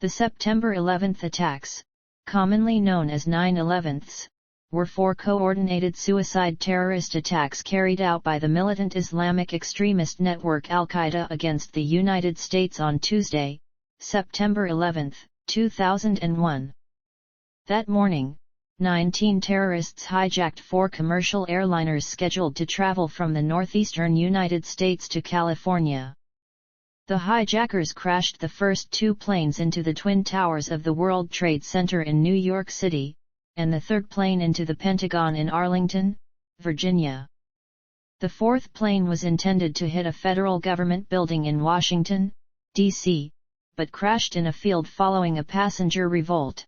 The September 11 attacks, commonly known as 9/11s, were 4 coordinated suicide terrorist attacks carried out by the militant Islamic extremist network al-Qaeda against the United States on Tuesday, September 11, 2001. That morning, 19 terrorists hijacked 4 commercial airliners scheduled to travel from the northeastern United States to California. The hijackers crashed the first 2 planes into the Twin Towers of the World Trade Center in New York City, and the third plane into the Pentagon in Arlington, Virginia. The fourth plane was intended to hit a federal government building in Washington, D.C., but crashed in a field following a passenger revolt.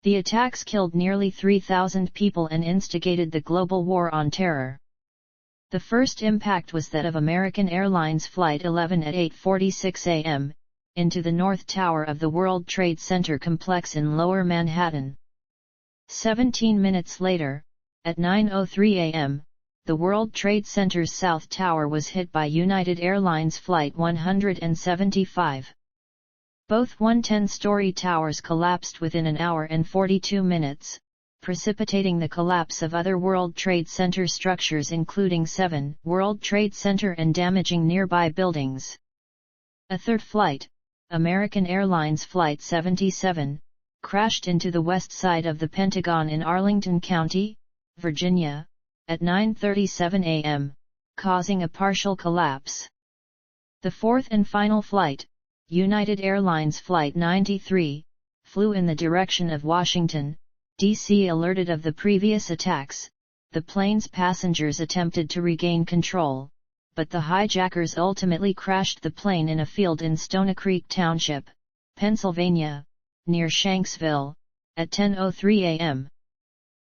The attacks killed nearly 3,000 people and instigated the global war on terror. The first impact was that of American Airlines Flight 11 at 8:46 a.m., into the North Tower of the World Trade Center complex in Lower Manhattan. 17 minutes later, at 9:03 a.m., the World Trade Center's South Tower was hit by United Airlines Flight 175. Both 110-story towers collapsed within an hour and 42 minutes, precipitating the collapse of other World Trade Center structures including 7 World Trade Center and damaging nearby buildings. A third flight, American Airlines Flight 77, crashed into the west side of the Pentagon in Arlington County, Virginia, at 9:37 a.m., causing a partial collapse. The fourth and final flight, United Airlines Flight 93, flew in the direction of Washington, D.C. Alerted of the previous attacks, the plane's passengers attempted to regain control, but the hijackers ultimately crashed the plane in a field in Stony Creek Township, Pennsylvania, near Shanksville, at 10:03 a.m.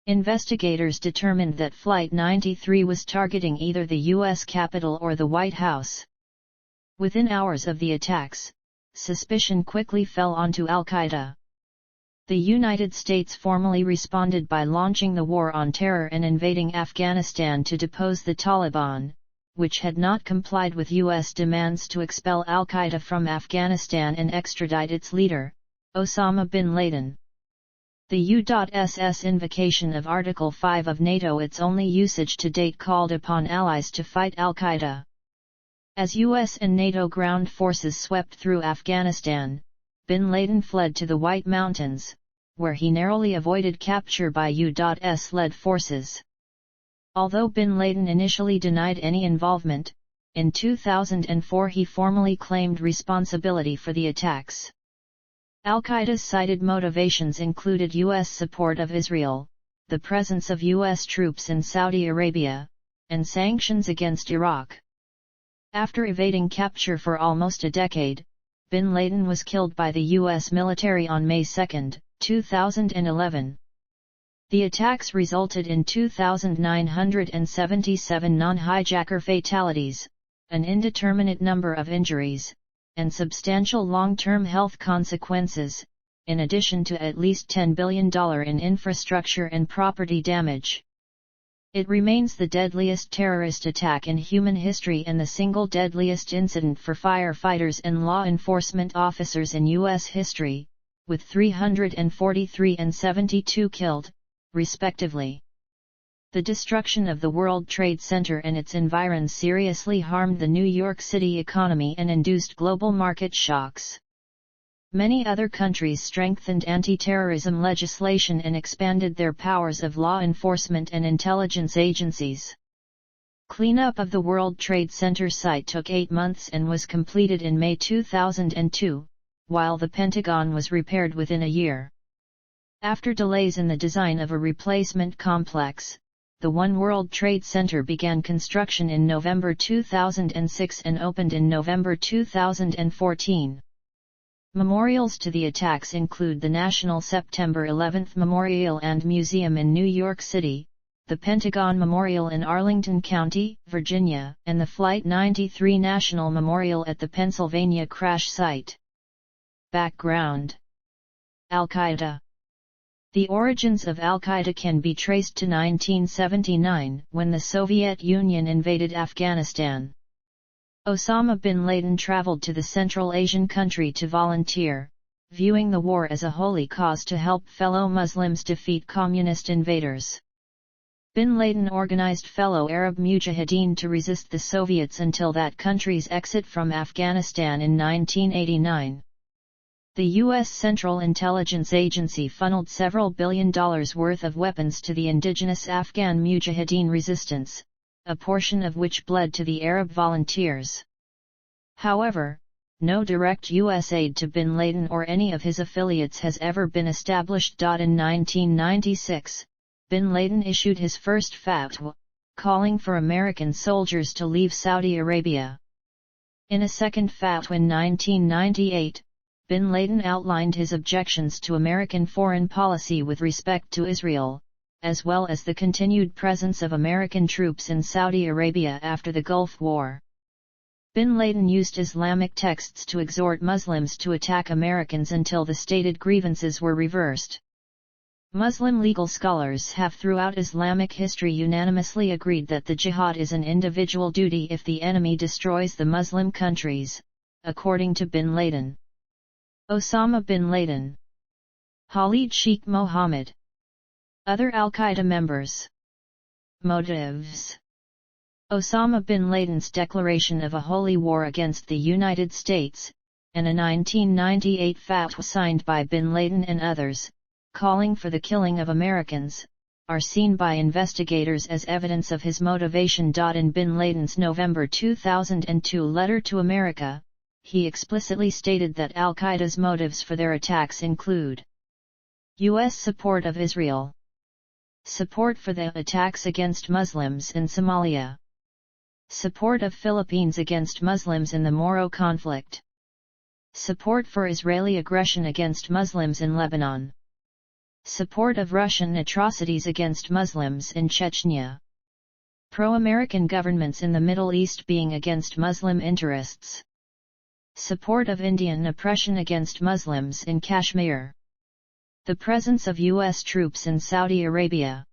Investigators determined that Flight 93 was targeting either the U.S. Capitol or the White House. Within hours of the attacks, suspicion quickly fell onto al-Qaeda. The United States formally responded by launching the war on terror and invading Afghanistan to depose the Taliban, which had not complied with U.S. demands to expel al-Qaeda from Afghanistan and extradite its leader, Osama bin Laden. The U.SS invocation of Article 5 of NATO, its only usage to date, called upon allies to fight al-Qaeda. As U.S. and NATO ground forces swept through Afghanistan, bin Laden fled to the White Mountains, where he narrowly avoided capture by U.S.-led forces. Although bin Laden initially denied any involvement, in 2004 he formally claimed responsibility for the attacks. Al-Qaeda's cited motivations included U.S. support of Israel, the presence of U.S. troops in Saudi Arabia, and sanctions against Iraq. After evading capture for almost a decade, bin Laden was killed by the U.S. military on May 2, 2011. The attacks resulted in 2,977 non-hijacker fatalities, an indeterminate number of injuries, and substantial long-term health consequences, in addition to at least $10 billion in infrastructure and property damage. It remains the deadliest terrorist attack in human history and the single deadliest incident for firefighters and law enforcement officers in U.S. history, with 343 and 72 killed, respectively. The destruction of the World Trade Center and its environs seriously harmed the New York City economy and induced global market shocks. Many other countries strengthened anti-terrorism legislation and expanded their powers of law enforcement and intelligence agencies. Cleanup of the World Trade Center site took 8 months and was completed in May 2002, while the Pentagon was repaired within a year. After delays in the design of a replacement complex, the One World Trade Center began construction in November 2006 and opened in November 2014. Memorials to the attacks include the National September 11 Memorial and Museum in New York City, the Pentagon Memorial in Arlington County, Virginia, and the Flight 93 National Memorial at the Pennsylvania crash site. Background: Al-Qaeda. The origins of al-Qaeda can be traced to 1979, when the Soviet Union invaded Afghanistan. Osama bin Laden traveled to the Central Asian country to volunteer, viewing the war as a holy cause to help fellow Muslims defeat communist invaders. Bin Laden organized fellow Arab mujahideen to resist the Soviets until that country's exit from Afghanistan in 1989. The U.S. Central Intelligence Agency funneled several $1 billion worth of weapons to the indigenous Afghan mujahideen resistance, a portion of which bled to the Arab volunteers. However, no direct U.S. aid to Bin Laden or any of his affiliates has ever been established. In 1996, Bin Laden issued his first fatwa, calling for American soldiers to leave Saudi Arabia. In a second fatwa in 1998, Bin Laden outlined his objections to American foreign policy with respect to Israel, as well as the continued presence of American troops in Saudi Arabia after the Gulf War. Bin Laden used Islamic texts to exhort Muslims to attack Americans until the stated grievances were reversed. Muslim legal scholars have throughout Islamic history unanimously agreed that the jihad is an individual duty if the enemy destroys the Muslim countries, according to Bin Laden. Osama bin Laden, Khalid Sheikh Mohammed, other al-Qaeda members. Motives: Osama bin Laden's declaration of a holy war against the United States, and a 1998 fatwa signed by bin Laden and others, calling for the killing of Americans, are seen by investigators as evidence of his motivation. In bin Laden's November 2002 letter to America, he explicitly stated that al-Qaeda's motives for their attacks include U.S. support of Israel, support for the attacks against Muslims in Somalia, support of Philippines against Muslims in the Moro conflict, support for Israeli aggression against Muslims in Lebanon, support of Russian atrocities against Muslims in Chechnya, pro-American governments in the Middle East being against Muslim interests, support of Indian oppression against Muslims in Kashmir, the presence of U.S. troops in Saudi Arabia,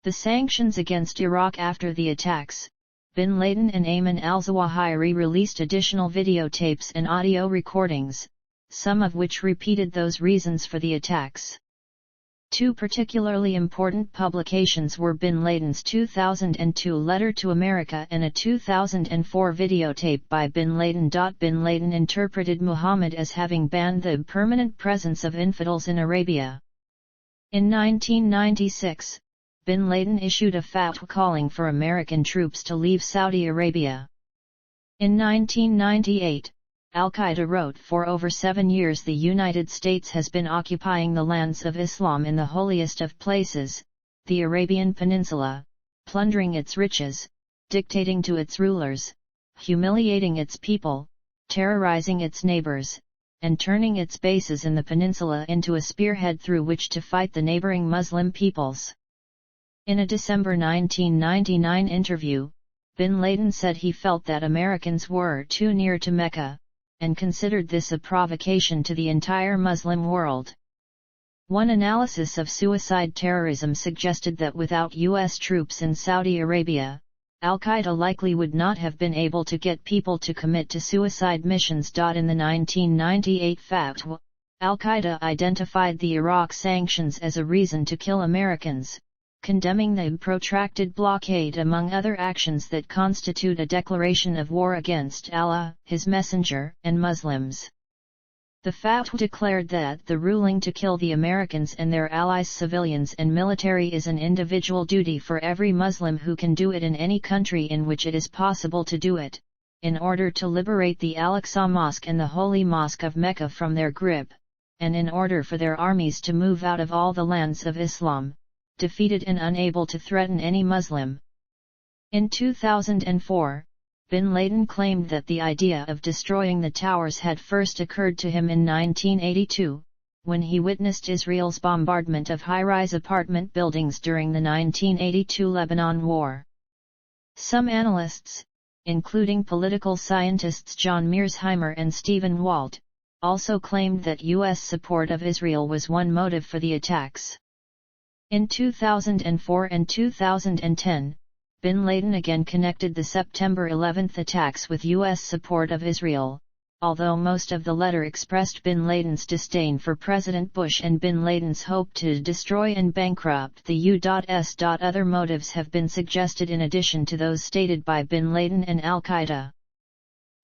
the sanctions against Iraq after the attacks. Bin Laden and Ayman al-Zawahiri released additional videotapes and audio recordings, some of which repeated those reasons for the attacks. Two particularly important publications were Bin Laden's 2002 letter to America and a 2004 videotape by Bin Laden. Bin Laden interpreted Muhammad as having banned the permanent presence of infidels in Arabia. In 1996, Bin Laden issued a fatwa calling for American troops to leave Saudi Arabia. In 1998, al-Qaeda wrote, for over 7 years the United States has been occupying the lands of Islam in the holiest of places, the Arabian Peninsula, plundering its riches, dictating to its rulers, humiliating its people, terrorizing its neighbors, and turning its bases in the peninsula into a spearhead through which to fight the neighboring Muslim peoples. In a December 1999 interview, Bin Laden said he felt that Americans were too near to Mecca, and considered this a provocation to the entire Muslim world. One analysis of suicide terrorism suggested that without U.S. troops in Saudi Arabia, al-Qaeda likely would not have been able to get people to commit to suicide missions. In the 1998 fatwa, al-Qaeda identified the Iraq sanctions as a reason to kill Americans, condemning the protracted blockade among other actions that constitute a declaration of war against Allah, His Messenger, and Muslims. The fatwa declared that the ruling to kill the Americans and their allies, civilians and military, is an individual duty for every Muslim who can do it in any country in which it is possible to do it, in order to liberate the Al-Aqsa Mosque and the Holy Mosque of Mecca from their grip, and in order for their armies to move out of all the lands of Islam, defeated and unable to threaten any Muslim. In 2004, Bin Laden claimed that the idea of destroying the towers had first occurred to him in 1982, when he witnessed Israel's bombardment of high-rise apartment buildings during the 1982 Lebanon War. Some analysts, including political scientists John Mearsheimer and Stephen Walt, also claimed that U.S. support of Israel was one motive for the attacks. In 2004 and 2010, Bin Laden again connected the September 11 attacks with U.S. support of Israel, although most of the letter expressed bin Laden's disdain for President Bush and bin Laden's hope to destroy and bankrupt the U.S. Other motives have been suggested in addition to those stated by bin Laden and al-Qaeda.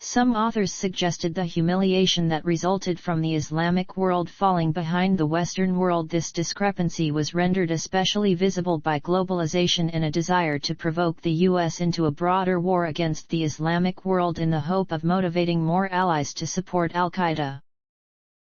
Some authors suggested the humiliation that resulted from the Islamic world falling behind the Western world. This discrepancy was rendered especially visible by globalization and a desire to provoke the U.S. into a broader war against the Islamic world in the hope of motivating more allies to support al-Qaeda.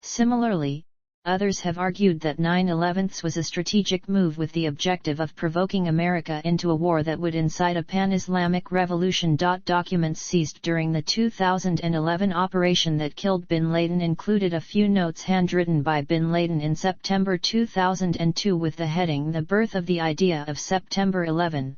Similarly, others have argued that 9/11 was a strategic move with the objective of provoking America into a war that would incite a pan-Islamic revolution. Documents seized during the 2011 operation that killed bin Laden included a few notes handwritten by bin Laden in September 2002 with the heading "The Birth of the Idea of September 11."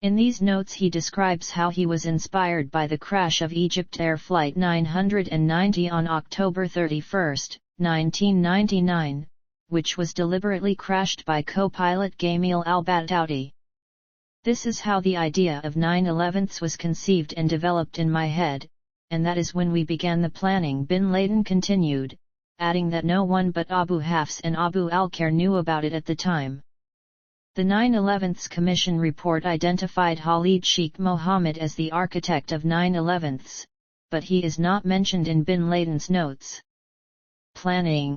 In these notes he describes how he was inspired by the crash of Egypt Air Flight 990 on October 31, 1999, which was deliberately crashed by co-pilot Gamil al-Batouti. This is how the idea of 9/11 was conceived and developed in my head, and that is when we began the planning. Bin Laden continued, adding that no one but Abu Hafs and Abu al-Khair knew about it at the time. The 9/11 Commission report identified Khalid Sheikh Mohammed as the architect of 9/11, but he is not mentioned in bin Laden's notes. Planning.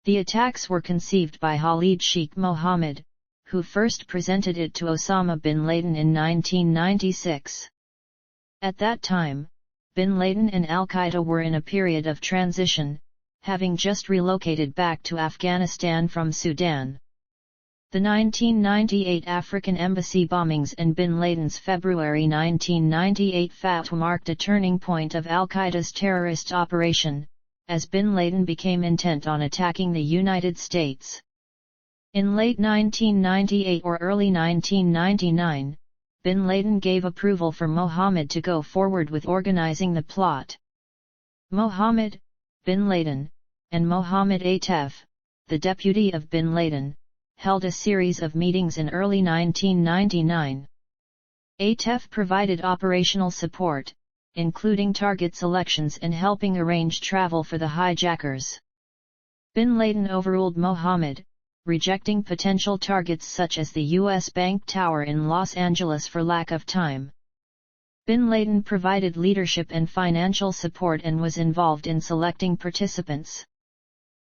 The attacks were conceived by Khalid Sheikh Mohammed, who first presented it to Osama bin Laden in 1996. At that time, bin Laden and al-Qaeda were in a period of transition, having just relocated back to Afghanistan from Sudan. The 1998 African embassy bombings and bin Laden's February 1998 fatwa marked a turning point of al-Qaeda's terrorist operation, as bin Laden became intent on attacking the United States. In late 1998 or early 1999, bin Laden gave approval for Mohammed to go forward with organizing the plot. Mohammed, bin Laden, and Mohammed Atef, the deputy of bin Laden, held a series of meetings in early 1999. Atef provided operational support, including target selections and helping arrange travel for the hijackers. Bin Laden overruled Mohammed, rejecting potential targets such as the U.S. Bank Tower in Los Angeles for lack of time. Bin Laden provided leadership and financial support and was involved in selecting participants.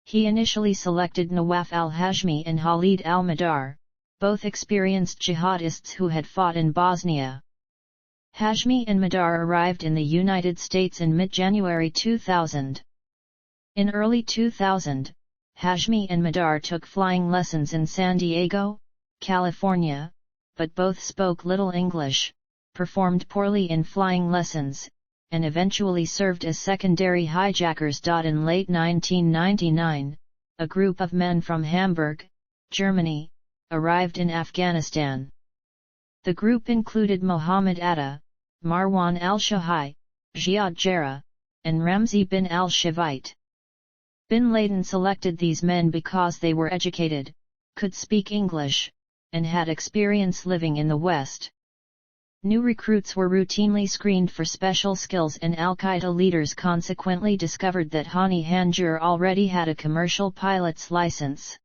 He initially selected Nawaf al-Hashmi and Khalid al-Madar, both experienced jihadists who had fought in Bosnia. Hashmi and Madar arrived in the United States in mid-January 2000. In early 2000, Hashmi and Madar took flying lessons in San Diego, California, but both spoke little English, performed poorly in flying lessons, and eventually served as secondary hijackers. In late 1999, a group of men from Hamburg, Germany, arrived in Afghanistan. The group included Mohammed Atta, Marwan al-Shahai, Jihad Jarrah, and Ramzi bin al-Shivite. Bin Laden selected these men because they were educated, could speak English, and had experience living in the West. New recruits were routinely screened for special skills, and al-Qaeda leaders consequently discovered that Hani Hanjour already had a commercial pilot's license.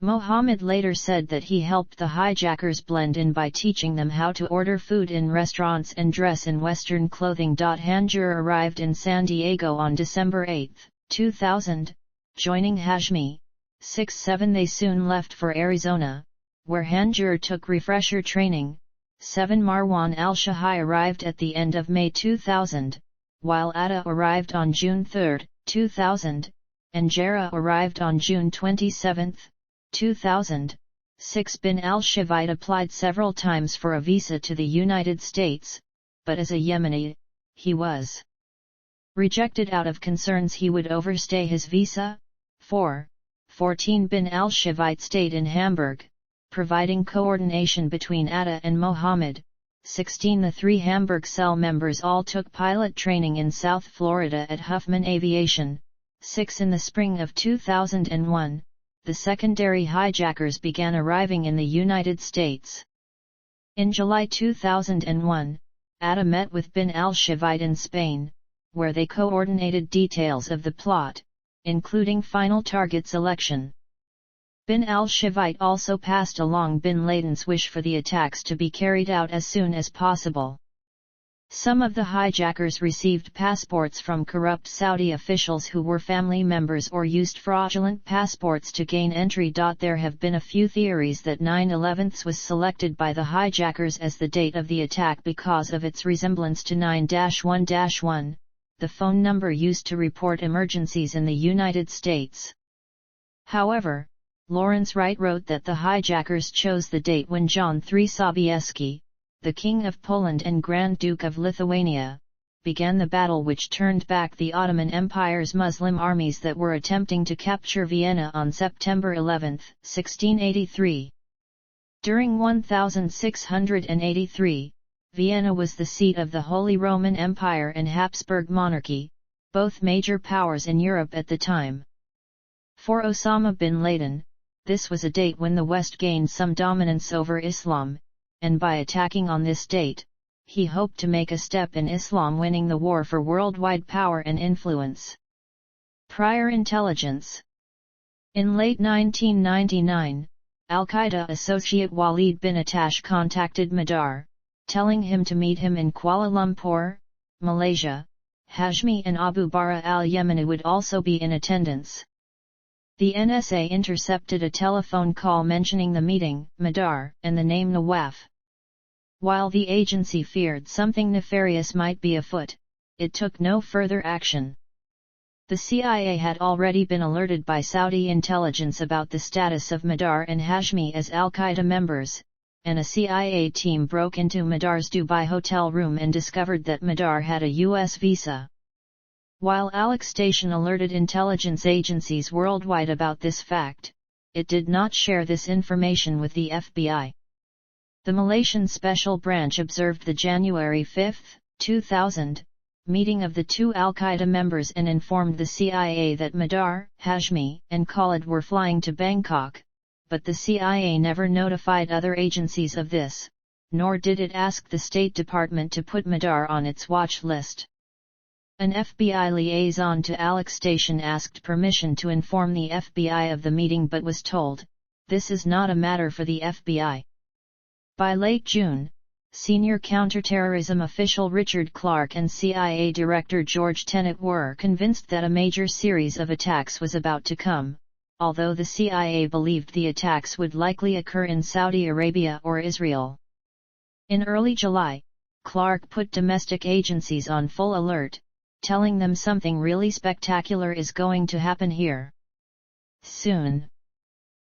Mohammed later said that he helped the hijackers blend in by teaching them how to order food in restaurants and dress in Western clothing. Hanjour arrived in San Diego on December 8, 2000, joining Hashmi. 6-7 They soon left for Arizona, where Hanjour took refresher training. 7 Marwan al-Shahai arrived at the end of May 2000, while Atta arrived on June 3, 2000, and Jarrah arrived on June 27, 2000. 6 Bin al-Shivite applied several times for a visa to the United States, but as a Yemeni, he was rejected out of concerns he would overstay his visa. 14 Bin al-Shivite stayed in Hamburg, providing coordination between Atta and Mohammed. 16 The 3 Hamburg cell members all took pilot training in South Florida at Huffman Aviation. 6 In the spring of 2001, the secondary hijackers began arriving in the United States. In July 2001, Atta met with Bin al-Shivite in Spain, where they coordinated details of the plot, including final target selection. Bin al-Shivite also passed along bin Laden's wish for the attacks to be carried out as soon as possible. Some of the hijackers received passports from corrupt Saudi officials who were family members or used fraudulent passports to gain entry. There have been a few theories that 9/11 was selected by the hijackers as the date of the attack because of its resemblance to 9-1-1, the phone number used to report emergencies in the United States. However, Lawrence Wright wrote that the hijackers chose the date when John III Sobieski, the King of Poland and Grand Duke of Lithuania, began the battle which turned back the Ottoman Empire's Muslim armies that were attempting to capture Vienna on September 11, 1683. During 1683, Vienna was the seat of the Holy Roman Empire and Habsburg monarchy, both major powers in Europe at the time. For Osama bin Laden, this was a date when the West gained some dominance over Islam, and by attacking on this date, he hoped to make a step in Islam winning the war for worldwide power and influence. Prior intelligence. In late 1999, al-Qaeda associate Walid bin Attash contacted Madar, telling him to meet him in Kuala Lumpur, Malaysia. Hashmi and Abu Bara al-Yemeni would also be in attendance. The NSA intercepted a telephone call mentioning the meeting, Madar, and the name Nawaf. While the agency feared something nefarious might be afoot, it took no further action. The CIA had already been alerted by Saudi intelligence about the status of Madar and Hashmi as al-Qaeda members, and a CIA team broke into Madar's Dubai hotel room and discovered that Madar had a U.S. visa. While Alex Station alerted intelligence agencies worldwide about this fact, it did not share this information with the FBI. The Malaysian Special Branch observed the January 5, 2000, meeting of the two al-Qaeda members and informed the CIA that Madar, Hashmi, and Khalid were flying to Bangkok, but the CIA never notified other agencies of this, nor did it ask the State Department to put Madar on its watch list. An FBI liaison to Alex Station asked permission to inform the FBI of the meeting but was told, "This is not a matter for the FBI." By late June, senior counterterrorism official Richard Clarke and CIA Director George Tenet were convinced that a major series of attacks was about to come, although the CIA believed the attacks would likely occur in Saudi Arabia or Israel. In early July, Clarke put domestic agencies on full alert, telling them something really spectacular is going to happen here soon.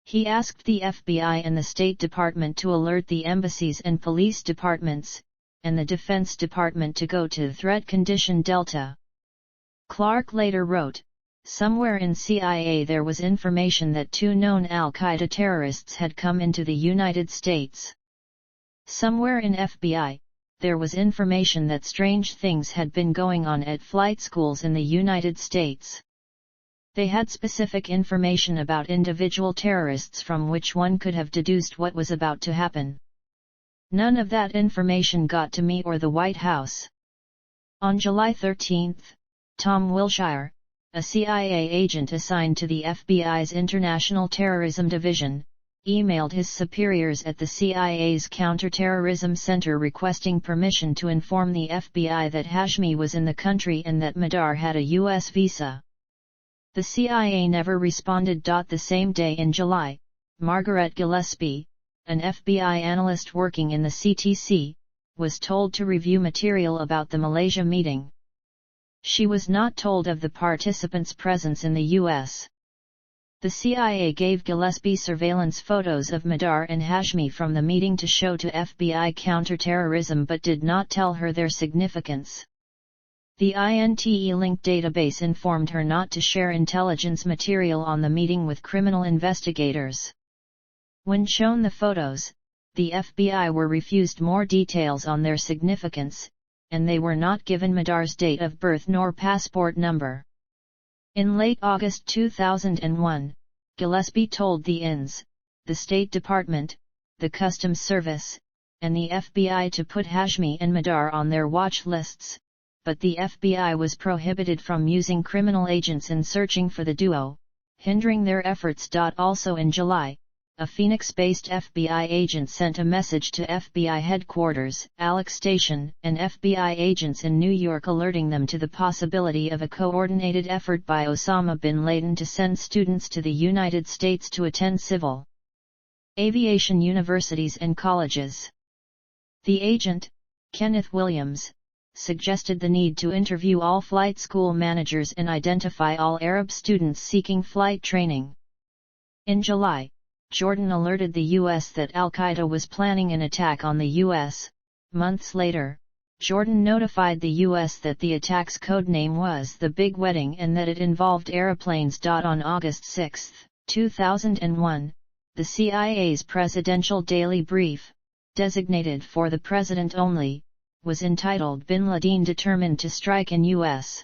He asked the FBI and the State Department to alert the embassies and police departments, and the Defense Department to go to Threat Condition Delta. Clarke later wrote, "Somewhere in CIA there was information that two known al-Qaeda terrorists had come into the United States. Somewhere in FBI, there was information that strange things had been going on at flight schools in the United States. They had specific information about individual terrorists from which one could have deduced what was about to happen. None of that information got to me or the White House." On July 13, Tom Wilshire, a CIA agent assigned to the FBI's International Terrorism Division, emailed his superiors at the CIA's Counterterrorism Center requesting permission to inform the FBI that Hashmi was in the country and that Madar had a U.S. visa. The CIA never responded. The same day in July, Margaret Gillespie, an FBI analyst working in the CTC, was told to review material about the Malaysia meeting. She was not told of the participants' presence in the U.S. The CIA gave Gillespie surveillance photos of Madar and Hashmi from the meeting to show to FBI counterterrorism but did not tell her their significance. The INTE-linked database informed her not to share intelligence material on the meeting with criminal investigators. When shown the photos, the FBI were refused more details on their significance, and they were not given Madar's date of birth nor passport number. In late August 2001, Gillespie told the INS, the State Department, the Customs Service, and the FBI to put Hashmi and Madar on their watch lists, but the FBI was prohibited from using criminal agents in searching for the duo, hindering their efforts. Also in July, a Phoenix-based FBI agent sent a message to FBI headquarters, Alex Station, and FBI agents in New York alerting them to the possibility of a coordinated effort by Osama bin Laden to send students to the United States to attend civil aviation universities and colleges. The agent, Kenneth Williams, suggested the need to interview all flight school managers and identify all Arab students seeking flight training. In July, Jordan alerted the U.S. that al-Qaeda was planning an attack on the U.S. Months later, Jordan notified the U.S. that the attack's codename was The Big Wedding and that it involved airplanes. On August 6, 2001, the CIA's Presidential Daily Brief, designated for the president only, was entitled Bin Laden Determined to Strike in U.S.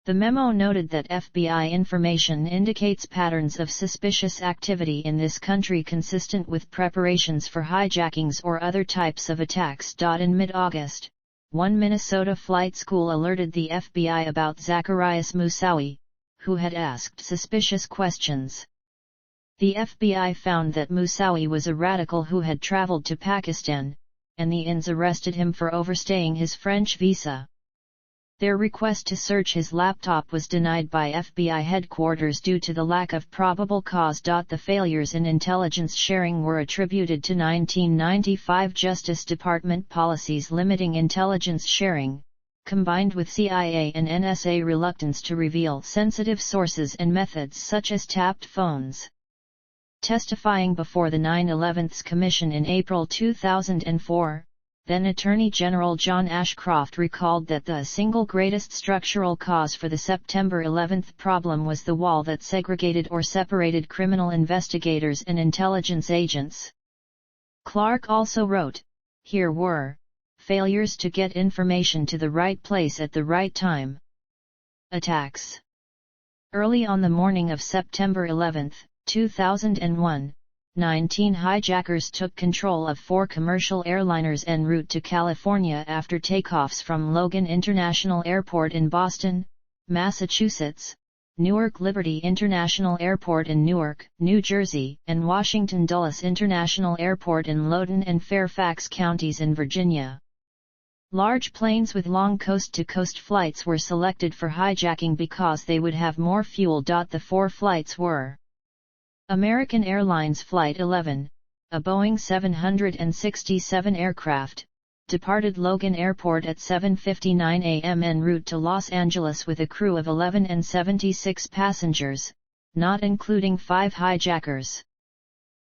The memo noted that FBI information indicates patterns of suspicious activity in this country consistent with preparations for hijackings or other types of attacks. In mid-August, one Minnesota flight school alerted the FBI about Zacharias Moussaoui, who had asked suspicious questions. The FBI found that Moussaoui was a radical who had traveled to Pakistan, and the INS arrested him for overstaying his French visa. Their request to search his laptop was denied by FBI headquarters due to the lack of probable cause. The failures in intelligence sharing were attributed to 1995 Justice Department policies limiting intelligence sharing, combined with CIA and NSA reluctance to reveal sensitive sources and methods such as tapped phones. Testifying before the 9/11 Commission in April 2004, then Attorney General John Ashcroft recalled that the single greatest structural cause for the September 11 problem was the wall that segregated or separated criminal investigators and intelligence agents. Clark also wrote, "Here were failures to get information to the right place at the right time." Attacks. Early on the morning of September 11, 2001, 19 hijackers took control of 4 commercial airliners en route to California after takeoffs from Logan International Airport in Boston, Massachusetts, Newark Liberty International Airport in Newark, New Jersey, and Washington Dulles International Airport in Loudoun and Fairfax counties in Virginia. Large planes with long coast-to-coast flights were selected for hijacking because they would have more fuel. The 4 flights were: American Airlines Flight 11, a Boeing 767 aircraft, departed Logan Airport at 7:59 a.m. en route to Los Angeles with a crew of 11 and 76 passengers, not including 5 hijackers.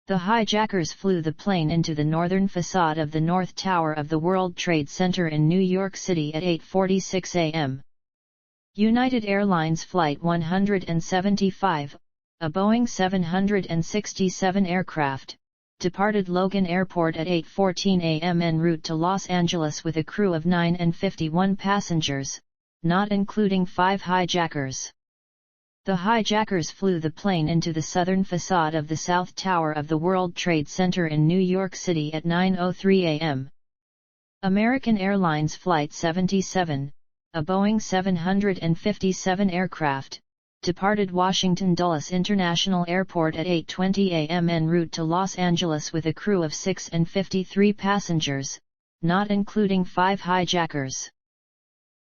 The hijackers flew the plane into the northern facade of the North Tower of the World Trade Center in New York City at 8:46 a.m. United Airlines Flight 175, a Boeing 767 aircraft, departed Logan Airport at 8:14 a.m. en route to Los Angeles with a crew of 9 and 51 passengers, not including 5 hijackers. The hijackers flew the plane into the southern facade of the South Tower of the World Trade Center in New York City at 9:03 a.m. American Airlines Flight 77, a Boeing 757 aircraft, departed Washington Dulles International Airport at 8:20 a.m. en route to Los Angeles with a crew of 6 and 53 passengers, not including 5 hijackers.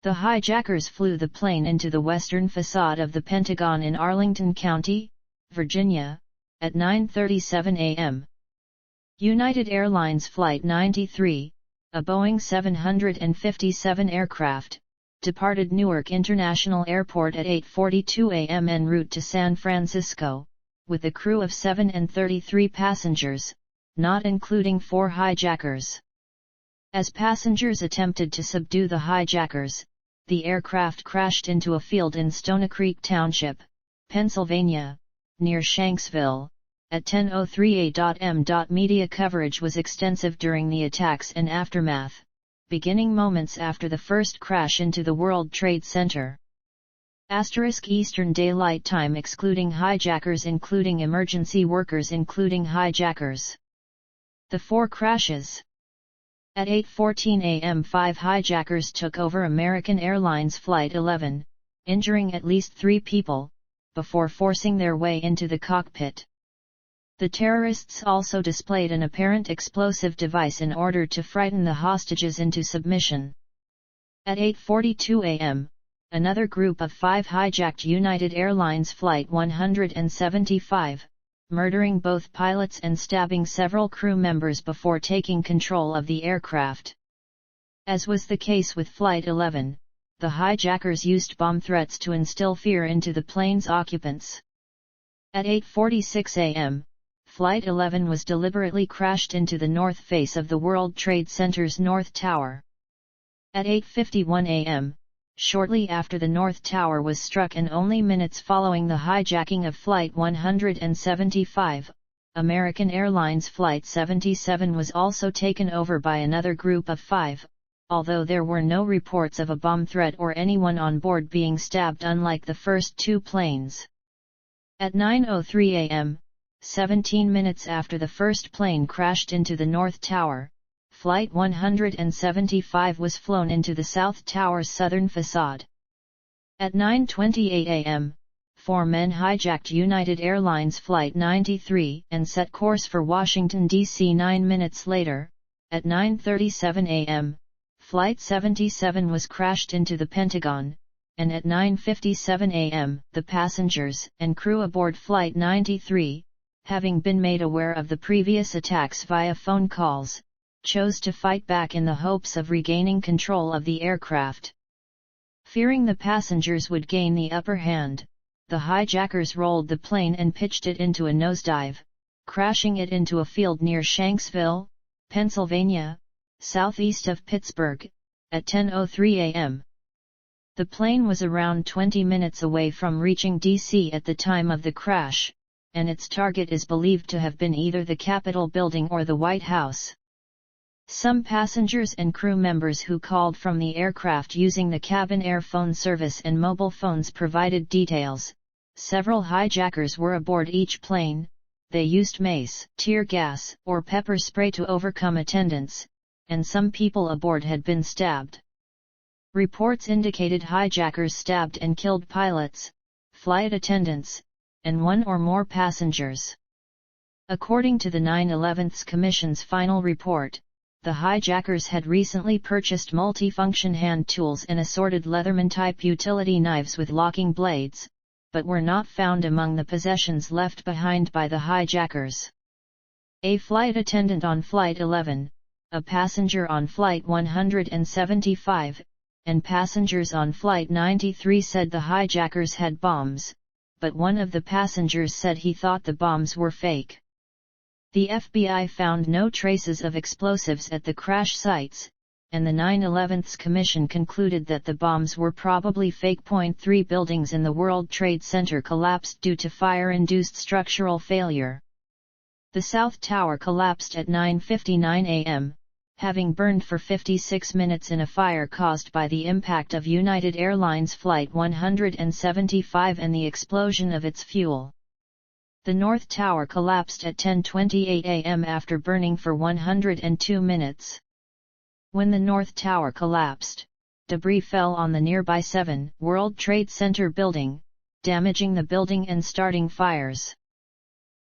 The hijackers flew the plane into the western facade of the Pentagon in Arlington County, Virginia, at 9:37 a.m. United Airlines Flight 93, a Boeing 757 aircraft, departed Newark International Airport at 8:42 a.m. en route to San Francisco, with a crew of 7 and 33 passengers, not including 4 hijackers. As passengers attempted to subdue the hijackers, the aircraft crashed into a field in Stony Creek Township, Pennsylvania, near Shanksville, at 10:03 a.m. Media coverage was extensive during the attacks and aftermath, beginning moments after the first crash into the World Trade Center. Eastern Daylight Time excluding hijackers including emergency workers including hijackers. The 4 crashes. At 8:14 a.m. 5 hijackers took over American Airlines Flight 11, injuring at least 3 people, before forcing their way into the cockpit. The terrorists also displayed an apparent explosive device in order to frighten the hostages into submission. At 8:42 a.m., another group of 5 hijacked United Airlines Flight 175, murdering both pilots and stabbing several crew members before taking control of the aircraft. As was the case with Flight 11, the hijackers used bomb threats to instill fear into the plane's occupants. At 8:46 a.m., Flight 11 was deliberately crashed into the north face of the World Trade Center's North Tower. At 8:51 a.m., shortly after the North Tower was struck and only minutes following the hijacking of Flight 175, American Airlines Flight 77 was also taken over by another group of 5, although there were no reports of a bomb threat or anyone on board being stabbed unlike the first 2 planes. At 9:03 a.m., 17 minutes after the first plane crashed into the North Tower, Flight 175 was flown into the South Tower's southern facade. At 9:28 a.m., 4 men hijacked United Airlines Flight 93 and set course for Washington, D.C. 9 minutes later, at 9:37 a.m., Flight 77 was crashed into the Pentagon, and at 9:57 a.m., the passengers and crew aboard Flight 93, having been made aware of the previous attacks via phone calls, chose to fight back in the hopes of regaining control of the aircraft. Fearing the passengers would gain the upper hand, the hijackers rolled the plane and pitched it into a nosedive, crashing it into a field near Shanksville, Pennsylvania, southeast of Pittsburgh, at 10:03 a.m. The plane was around 20 minutes away from reaching D.C. at the time of the crash, and its target is believed to have been either the Capitol building or the White House. Some passengers and crew members who called from the aircraft using the cabin air phone service and mobile phones provided details. Several hijackers were aboard each plane. They used mace, tear gas, or pepper spray to overcome attendants, and some people aboard had been stabbed. Reports indicated hijackers stabbed and killed pilots, flight attendants, and 1 or more passengers. According to the 9/11 Commission's final report, the hijackers had recently purchased multifunction hand tools and assorted Leatherman-type utility knives with locking blades, but were not found among the possessions left behind by the hijackers. A flight attendant on Flight 11, a passenger on Flight 175, and passengers on Flight 93 said the hijackers had bombs, but one of the passengers said he thought the bombs were fake. The FBI found no traces of explosives at the crash sites, and the 9/11 Commission concluded that the bombs were probably fake. 3 buildings in the World Trade Center collapsed due to fire-induced structural failure. The South Tower collapsed at 9:59 a.m., having burned for 56 minutes in a fire caused by the impact of United Airlines Flight 175 and the explosion of its fuel. The North Tower collapsed at 10:28 a.m. after burning for 102 minutes. When the North Tower collapsed, debris fell on the nearby 7 World Trade Center building, damaging the building and starting fires.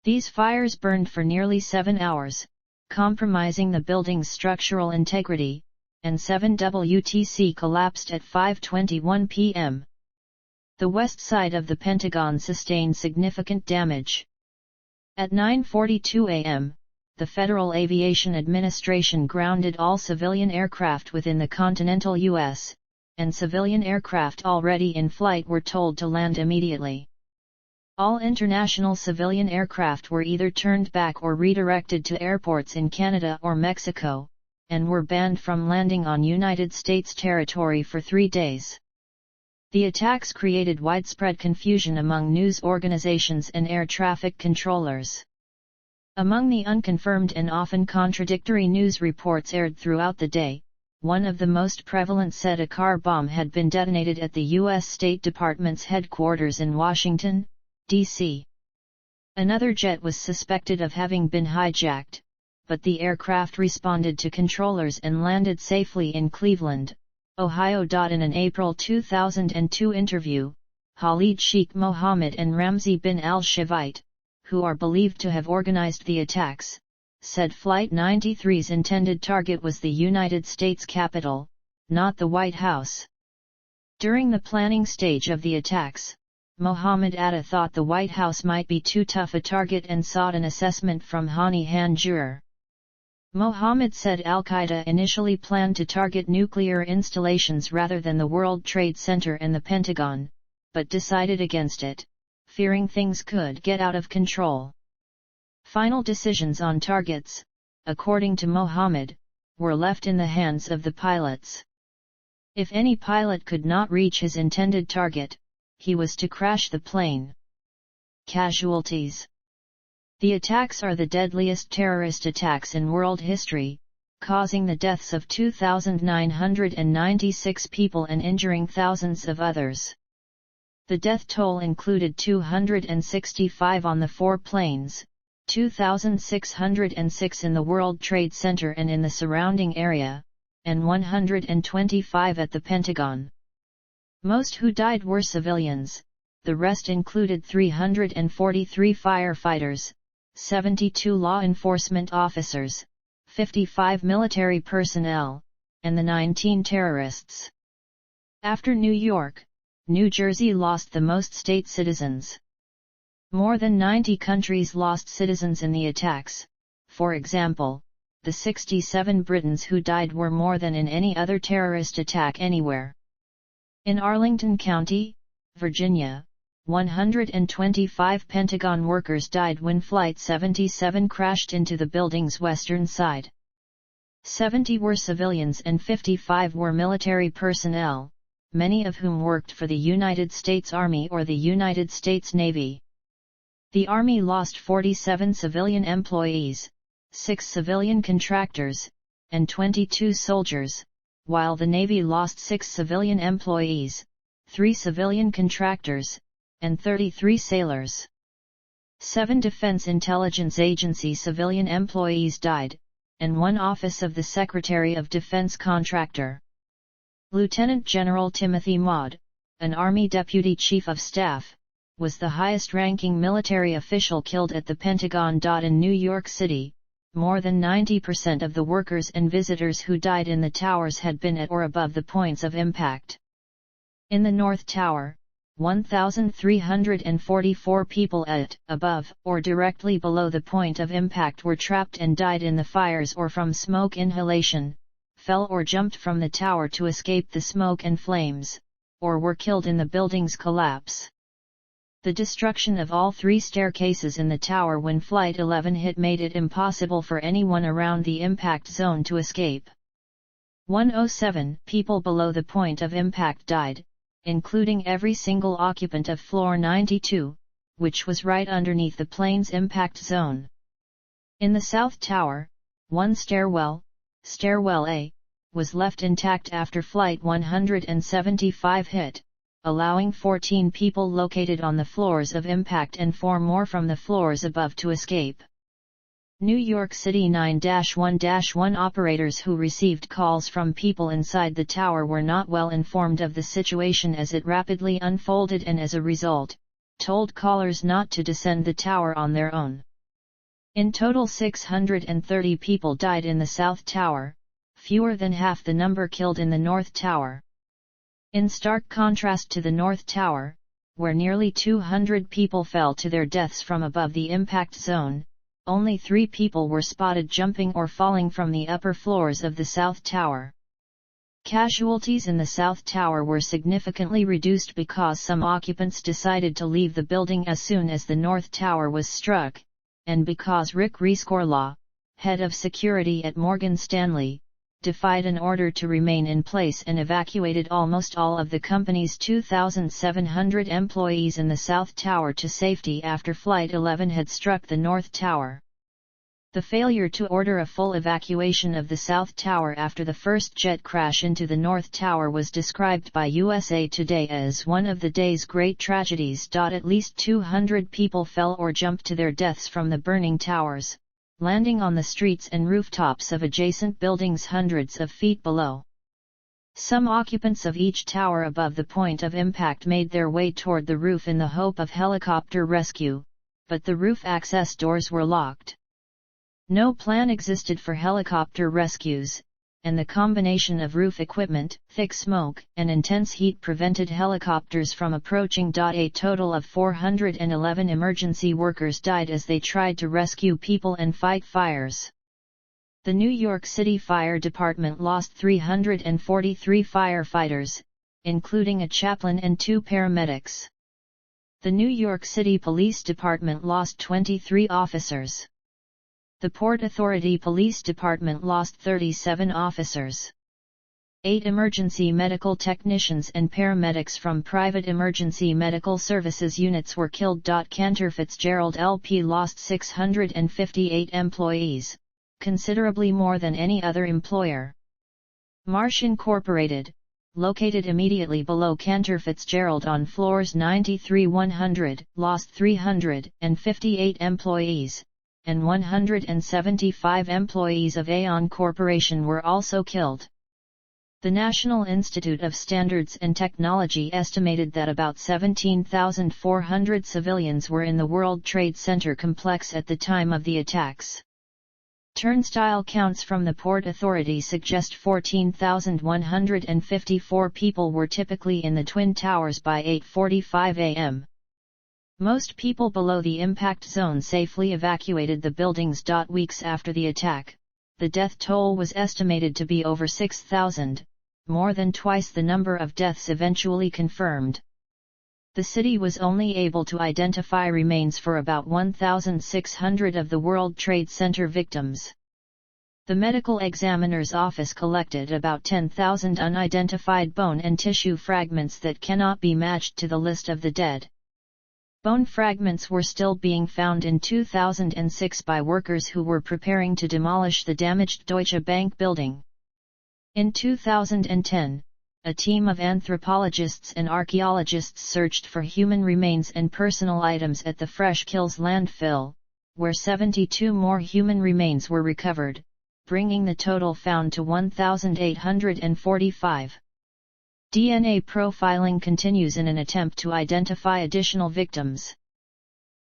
These fires burned for nearly 7 hours, compromising the building's structural integrity, and 7 WTC collapsed at 5:21 p.m. The west side of the Pentagon sustained significant damage. At 9:42 a.m., the Federal Aviation Administration grounded all civilian aircraft within the continental U.S., and civilian aircraft already in flight were told to land immediately. All international civilian aircraft were either turned back or redirected to airports in Canada or Mexico, and were banned from landing on United States territory for 3 days. The attacks created widespread confusion among news organizations and air traffic controllers. Among the unconfirmed and often contradictory news reports aired throughout the day, one of the most prevalent said a car bomb had been detonated at the U.S. State Department's headquarters in Washington, D.C. Another jet was suspected of having been hijacked, but the aircraft responded to controllers and landed safely in Cleveland, Ohio. In an April 2002 interview, Khalid Sheikh Mohammed and Ramzi bin al-Shivite, who are believed to have organized the attacks, said Flight 93's intended target was the United States Capitol, not the White House. During the planning stage of the attacks, Mohammed Atta thought the White House might be too tough a target and sought an assessment from Hani Hanjour. Mohammed said al-Qaeda initially planned to target nuclear installations rather than the World Trade Center and the Pentagon, but decided against it, fearing things could get out of control. Final decisions on targets, according to Mohammed, were left in the hands of the pilots. If any pilot could not reach his intended target, he was to crash the plane. Casualties. The attacks are the deadliest terrorist attacks in world history, causing the deaths of 2,996 people and injuring thousands of others. The death toll included 265 on the 4 planes, 2,606 in the World Trade Center and in the surrounding area, and 125 at the Pentagon. Most who died were civilians, the rest included 343 firefighters, 72 law enforcement officers, 55 military personnel, and the 19 terrorists. After New York, New Jersey lost the most state citizens. More than 90 countries lost citizens in the attacks. For example, the 67 Britons who died were more than in any other terrorist attack anywhere. In Arlington County, Virginia, 125 Pentagon workers died when Flight 77 crashed into the building's western side. 70 were civilians and 55 were military personnel, many of whom worked for the United States Army or the United States Navy. The Army lost 47 civilian employees, 6 civilian contractors, and 22 soldiers, while the Navy lost 6 civilian employees, 3 civilian contractors, and 33 sailors. 7 Defense Intelligence Agency civilian employees died, and 1 Office of the Secretary of Defense contractor. Lieutenant General Timothy Maude, an Army Deputy Chief of Staff, was the highest-ranking military official killed at the Pentagon. In New York City, more than 90% of the workers and visitors who died in the towers had been at or above the points of impact. In the North Tower, 1,344 people at, above, or directly below the point of impact were trapped and died in the fires or from smoke inhalation, fell or jumped from the tower to escape the smoke and flames, or were killed in the building's collapse. The destruction of all 3 staircases in the tower when Flight 11 hit made it impossible for anyone around the impact zone to escape. 107 people below the point of impact died, including every single occupant of floor 92, which was right underneath the plane's impact zone. In the South Tower, 1 stairwell, Stairwell A, was left intact after Flight 175 hit, allowing 14 people located on the floors of impact and 4 more from the floors above to escape. New York City 9-1-1 operators who received calls from people inside the tower were not well informed of the situation as it rapidly unfolded and as a result, told callers not to descend the tower on their own. In total 630 people died in the South Tower, fewer than half the number killed in the North Tower. In stark contrast to the North Tower, where nearly 200 people fell to their deaths from above the impact zone, only 3 people were spotted jumping or falling from the upper floors of the South Tower. Casualties in the South Tower were significantly reduced because some occupants decided to leave the building as soon as the North Tower was struck, and because Rick Rescorlaw, head of security at Morgan Stanley, defied an order to remain in place and evacuated almost all of the company's 2,700 employees in the South Tower to safety after Flight 11 had struck the North Tower. The failure to order a full evacuation of the South Tower after the first jet crash into the North Tower was described by USA Today as one of the day's great tragedies. At least 200 people fell or jumped to their deaths from the burning towers, landing on the streets and rooftops of adjacent buildings hundreds of feet below. Some occupants of each tower above the point of impact made their way toward the roof in the hope of helicopter rescue, but the roof access doors were locked. No plan existed for helicopter rescues, and the combination of roof equipment, thick smoke, and intense heat prevented helicopters from approaching. A total of 411 emergency workers died as they tried to rescue people and fight fires. The New York City Fire Department lost 343 firefighters, including a chaplain and 2 paramedics. The New York City Police Department lost 23 officers. The Port Authority Police Department lost 37 officers. 8 emergency medical technicians and paramedics from private emergency medical services units were killed. Cantor Fitzgerald LP lost 658 employees, considerably more than any other employer. Marsh Incorporated, located immediately below Cantor Fitzgerald on floors 93-100, lost 358 employees, and 175 employees of Aon Corporation were also killed. The National Institute of Standards and Technology estimated that about 17,400 civilians were in the World Trade Center complex at the time of the attacks. Turnstile counts from the Port Authority suggest 14,154 people were typically in the Twin Towers by 8:45 a.m. Most people below the impact zone safely evacuated the buildings. Weeks after the attack, the death toll was estimated to be over 6,000, more than twice the number of deaths eventually confirmed. The city was only able to identify remains for about 1,600 of the World Trade Center victims. The medical examiner's office collected about 10,000 unidentified bone and tissue fragments that cannot be matched to the list of the dead. Bone fragments were still being found in 2006 by workers who were preparing to demolish the damaged Deutsche Bank building. In 2010, a team of anthropologists and archaeologists searched for human remains and personal items at the Fresh Kills landfill, where 72 more human remains were recovered, bringing the total found to 1,845. DNA profiling continues in an attempt to identify additional victims.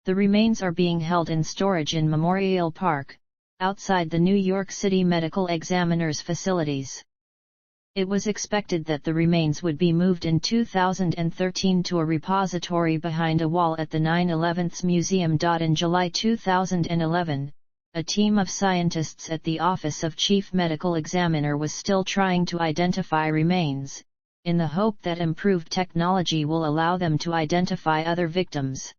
The remains are being held in storage in Memorial Park, outside the New York City Medical Examiner's facilities. It was expected that the remains would be moved in 2013 to a repository behind a wall at the 9/11's Museum. In July 2011, a team of scientists at the Office of Chief Medical Examiner was still trying to identify remains, in the hope that improved technology will allow them to identify other victims.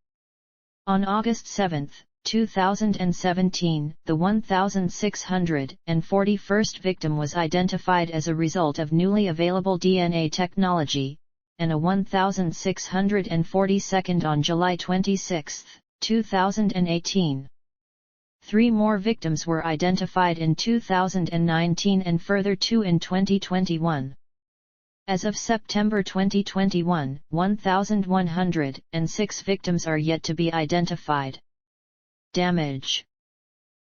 On August 7, 2017, the 1,641st victim was identified as a result of newly available DNA technology, and a 1,642nd on July 26, 2018. 3 more victims were identified in 2019 and further 2 in 2021. As of September 2021, 1,106 victims are yet to be identified. Damage.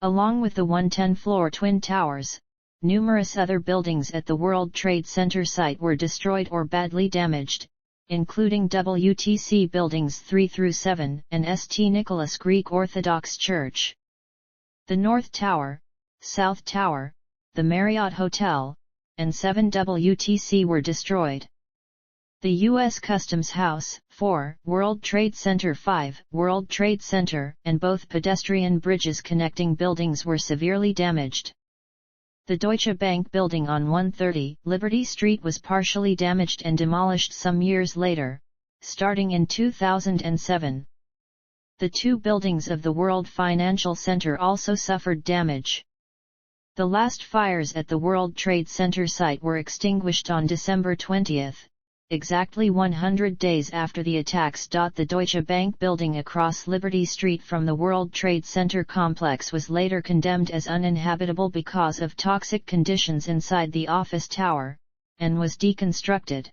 Along with the 110-floor Twin Towers, numerous other buildings at the World Trade Center site were destroyed or badly damaged, including WTC Buildings 3-7 and St. Nicholas Greek Orthodox Church. The North Tower, South Tower, the Marriott Hotel, and 7 WTC were destroyed. The U.S. Customs House, 4, World Trade Center 5, World Trade Center, and both pedestrian bridges connecting buildings were severely damaged. The Deutsche Bank building on 130 Liberty Street was partially damaged and demolished some years later, starting in 2007. The 2 buildings of the World Financial Center also suffered damage. The last fires at the World Trade Center site were extinguished on December 20, exactly 100 days after the attacks. The Deutsche Bank building across Liberty Street from the World Trade Center complex was later condemned as uninhabitable because of toxic conditions inside the office tower, and was deconstructed.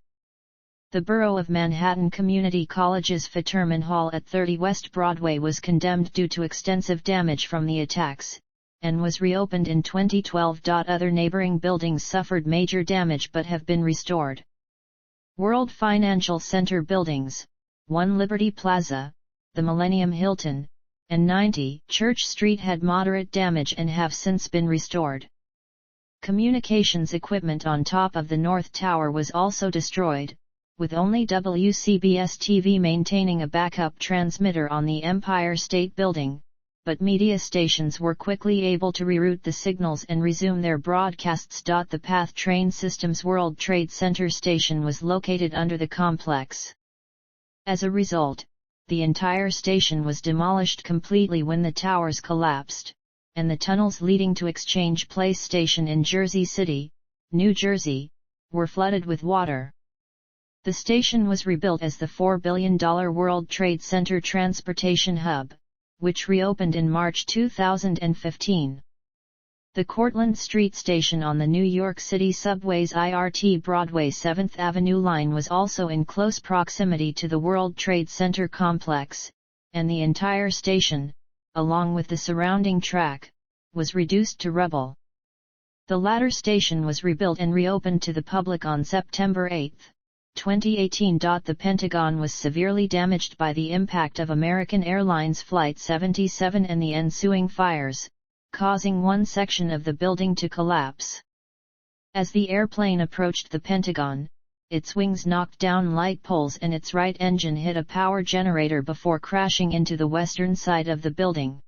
The Borough of Manhattan Community College's Fetterman Hall at 30 West Broadway was condemned due to extensive damage from the attacks, and was reopened in 2012. Other neighboring buildings suffered major damage but have been restored. World Financial Center buildings, 1 Liberty Plaza, the Millennium Hilton, and 90 Church Street had moderate damage and have since been restored. Communications equipment on top of the North Tower was also destroyed, with only WCBS-TV maintaining a backup transmitter on the Empire State Building, but media stations were quickly able to reroute the signals and resume their broadcasts. The PATH Train Systems World Trade Center station was located under the complex. As a result, the entire station was demolished completely when the towers collapsed, and the tunnels leading to Exchange Place Station in Jersey City, New Jersey, were flooded with water. The station was rebuilt as the $4 billion World Trade Center Transportation Hub, which reopened in March 2015. The Cortlandt Street station on the New York City Subway's IRT Broadway 7th Avenue line was also in close proximity to the World Trade Center complex, and the entire station, along with the surrounding track, was reduced to rubble. The latter station was rebuilt and reopened to the public on September 8, 2018. The Pentagon was severely damaged by the impact of American Airlines Flight 77 and the ensuing fires, causing one section of the building to collapse. As the airplane approached the Pentagon, its wings knocked down light poles and its right engine hit a power generator before crashing into the western side of the building.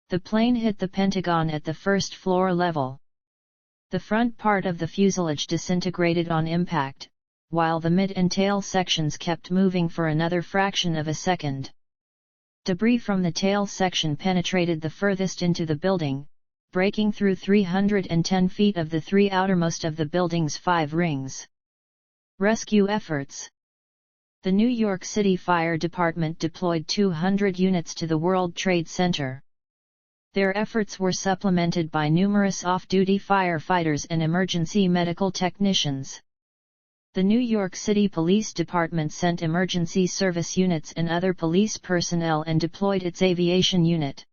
The plane hit the Pentagon at the first floor level. The front part of the fuselage disintegrated on impact, while the mid and tail sections kept moving for another fraction of a second. Debris from the tail section penetrated the furthest into the building, breaking through 310 feet of the 3 outermost of the building's 5 rings. Rescue efforts. The New York City Fire Department deployed 200 units to the World Trade Center. Their efforts were supplemented by numerous off-duty firefighters and emergency medical technicians. The New York City Police Department sent emergency service units and other police personnel and deployed its aviation unit.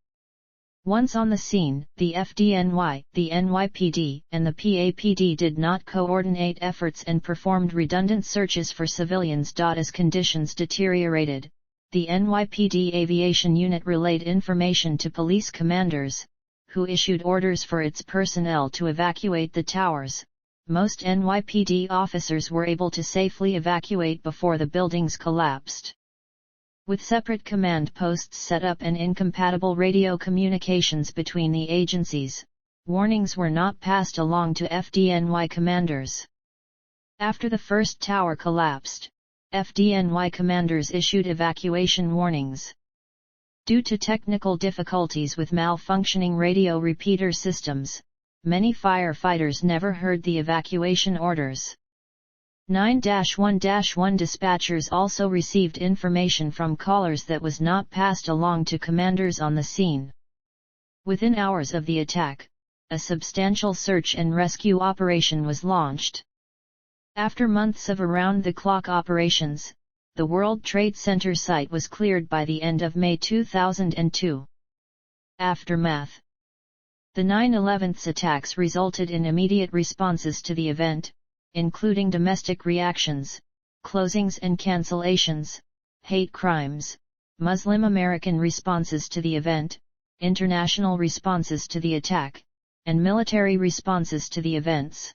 Once on the scene, the FDNY, the NYPD, and the PAPD did not coordinate efforts and performed redundant searches for civilians. As conditions deteriorated, the NYPD aviation unit relayed information to police commanders, who issued orders for its personnel to evacuate the towers. Most NYPD officers were able to safely evacuate before the buildings collapsed. With separate command posts set up and incompatible radio communications between the agencies, warnings were not passed along to FDNY commanders. After the first tower collapsed, FDNY commanders issued evacuation warnings. Due to technical difficulties with malfunctioning radio repeater systems, many firefighters never heard the evacuation orders. 9-1-1 dispatchers also received information from callers that was not passed along to commanders on the scene. Within hours of the attack, a substantial search and rescue operation was launched. After months of around-the-clock operations, the World Trade Center site was cleared by the end of May 2002. Aftermath. The 9/11 attacks resulted in immediate responses to the event, including domestic reactions, closings and cancellations, hate crimes, Muslim American responses to the event, international responses to the attack, and military responses to the events.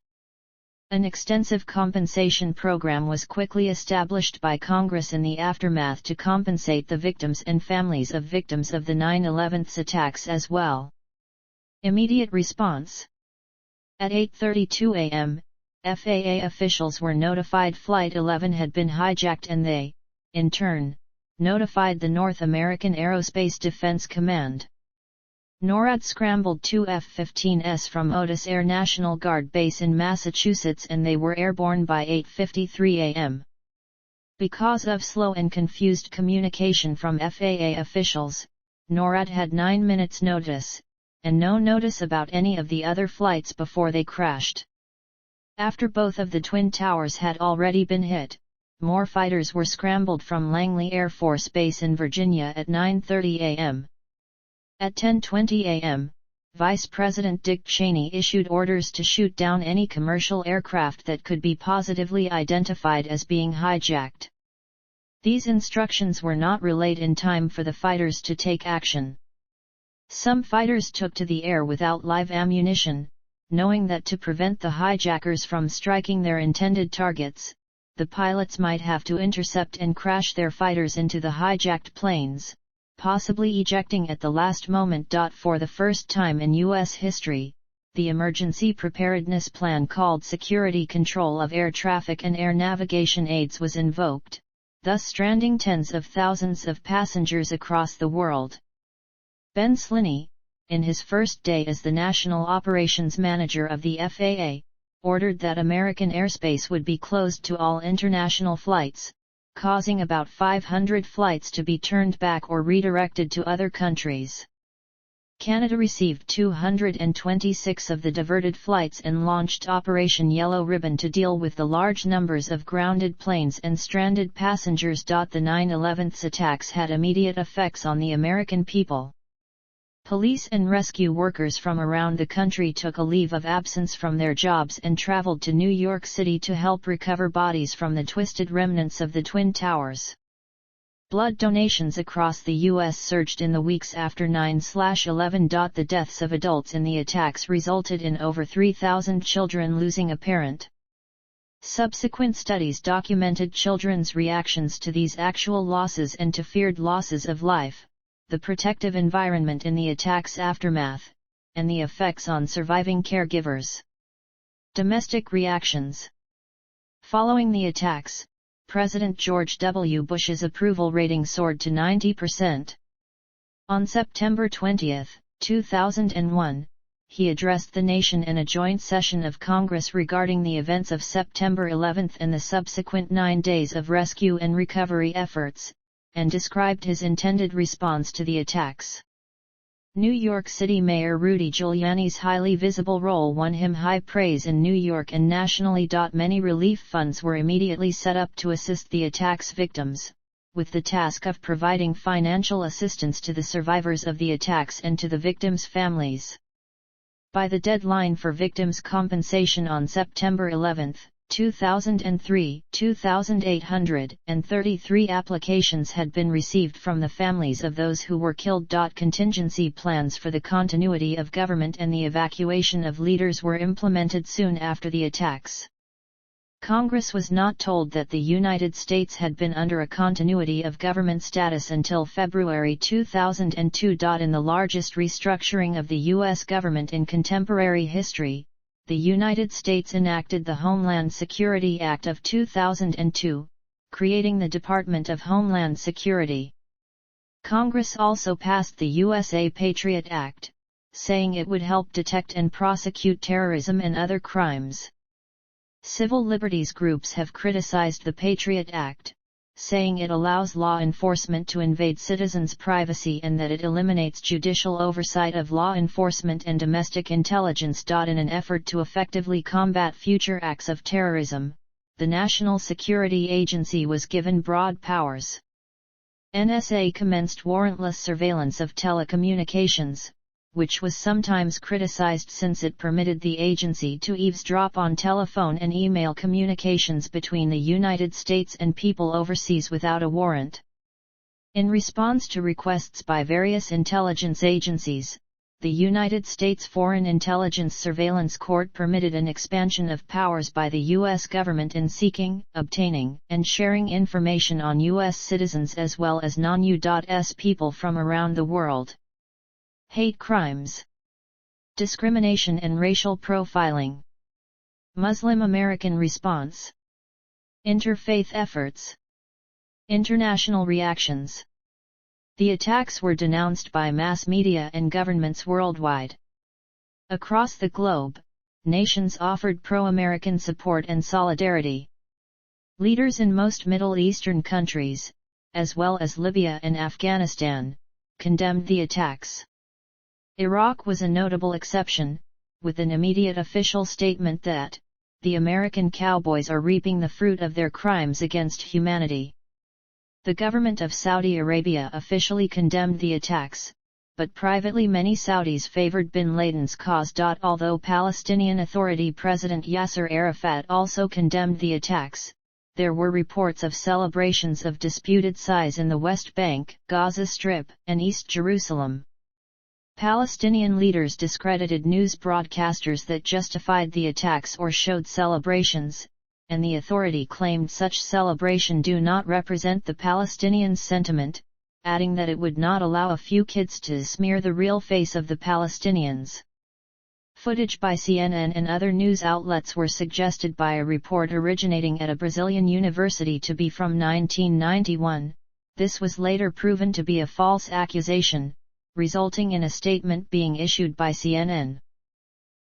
An extensive compensation program was quickly established by Congress in the aftermath to compensate the victims and families of victims of the 9/11 attacks as well. Immediate response. At 8:32 a.m., FAA officials were notified Flight 11 had been hijacked and they, in turn, notified the North American Aerospace Defense Command. NORAD scrambled 2 F-15s from Otis Air National Guard Base in Massachusetts and they were airborne by 8:53 a.m. Because of slow and confused communication from FAA officials, NORAD had 9 minutes notice, and no notice about any of the other flights before they crashed. After both of the twin towers had already been hit, more fighters were scrambled from Langley Air Force Base in Virginia at 9:30 a.m. At 10:20 a.m., Vice President Dick Cheney issued orders to shoot down any commercial aircraft that could be positively identified as being hijacked. These instructions were not relayed in time for the fighters to take action. Some fighters took to the air without live ammunition, knowing that to prevent the hijackers from striking their intended targets, the pilots might have to intercept and crash their fighters into the hijacked planes, possibly ejecting at the last moment. For the first time in U.S. history, the emergency preparedness plan called Security Control of Air Traffic and Air Navigation Aids was invoked, thus stranding tens of thousands of passengers across the world. Ben Sliney, in his first day as the National Operations Manager of the FAA, ordered that American airspace would be closed to all international flights, causing about 500 flights to be turned back or redirected to other countries. Canada received 226 of the diverted flights and launched Operation Yellow Ribbon to deal with the large numbers of grounded planes and stranded passengers. The 9/11 attacks had immediate effects on the American people. Police and rescue workers from around the country took a leave of absence from their jobs and traveled to New York City to help recover bodies from the twisted remnants of the Twin Towers. Blood donations across the U.S. surged in the weeks after 9/11. The deaths of adults in the attacks resulted in over 3,000 children losing a parent. Subsequent studies documented children's reactions to these actual losses and to feared losses of life, the protective environment in the attack's aftermath, and the effects on surviving caregivers. Domestic reactions. Following the attacks, President George W. Bush's approval rating soared to 90%. On September 20, 2001, he addressed the nation in a joint session of Congress regarding the events of September 11 and the subsequent 9 days of rescue and recovery efforts, and described his intended response to the attacks. New York City Mayor Rudy Giuliani's highly visible role won him high praise in New York and nationally. Many relief funds were immediately set up to assist the attacks' victims, with the task of providing financial assistance to the survivors of the attacks and to the victims' families. By the deadline for victims' compensation on September 11, 2003, 2,833 applications had been received from the families of those who were killed. Contingency plans for the continuity of government and the evacuation of leaders were implemented soon after the attacks. Congress was not told that the United States had been under a continuity of government status until February 2002. In the largest restructuring of the U.S. government in contemporary history, the United States enacted the Homeland Security Act of 2002, creating the Department of Homeland Security. Congress also passed the USA Patriot Act, saying it would help detect and prosecute terrorism and other crimes. Civil liberties groups have criticized the Patriot Act, saying it allows law enforcement to invade citizens' privacy and that it eliminates judicial oversight of law enforcement and domestic intelligence. In an effort to effectively combat future acts of terrorism, the National Security Agency was given broad powers. NSA commenced warrantless surveillance of telecommunications, which was sometimes criticized since it permitted the agency to eavesdrop on telephone and email communications between the United States and people overseas without a warrant. In response to requests by various intelligence agencies, the United States Foreign Intelligence Surveillance Court permitted an expansion of powers by the U.S. government in seeking, obtaining, and sharing information on U.S. citizens as well as non-U.S. people from around the world. Hate crimes. Discrimination and racial profiling. Muslim American response. Interfaith efforts. International reactions. The attacks were denounced by mass media and governments worldwide. Across the globe, nations offered pro-American support and solidarity. Leaders in most Middle Eastern countries, as well as Libya and Afghanistan, condemned the attacks. Iraq was a notable exception, with an immediate official statement that, the American cowboys are reaping the fruit of their crimes against humanity. The government of Saudi Arabia officially condemned the attacks, but privately many Saudis favored bin Laden's cause. Although Palestinian Authority President Yasser Arafat also condemned the attacks, there were reports of celebrations of disputed size in the West Bank, Gaza Strip, and East Jerusalem. Palestinian leaders discredited news broadcasters that justified the attacks or showed celebrations, and the authority claimed such celebration do not represent the Palestinians' sentiment, adding that it would not allow a few kids to smear the real face of the Palestinians. Footage by CNN and other news outlets were suggested by a report originating at a Brazilian university to be from 1991. This was later proven to be a false accusation, resulting in a statement being issued by CNN.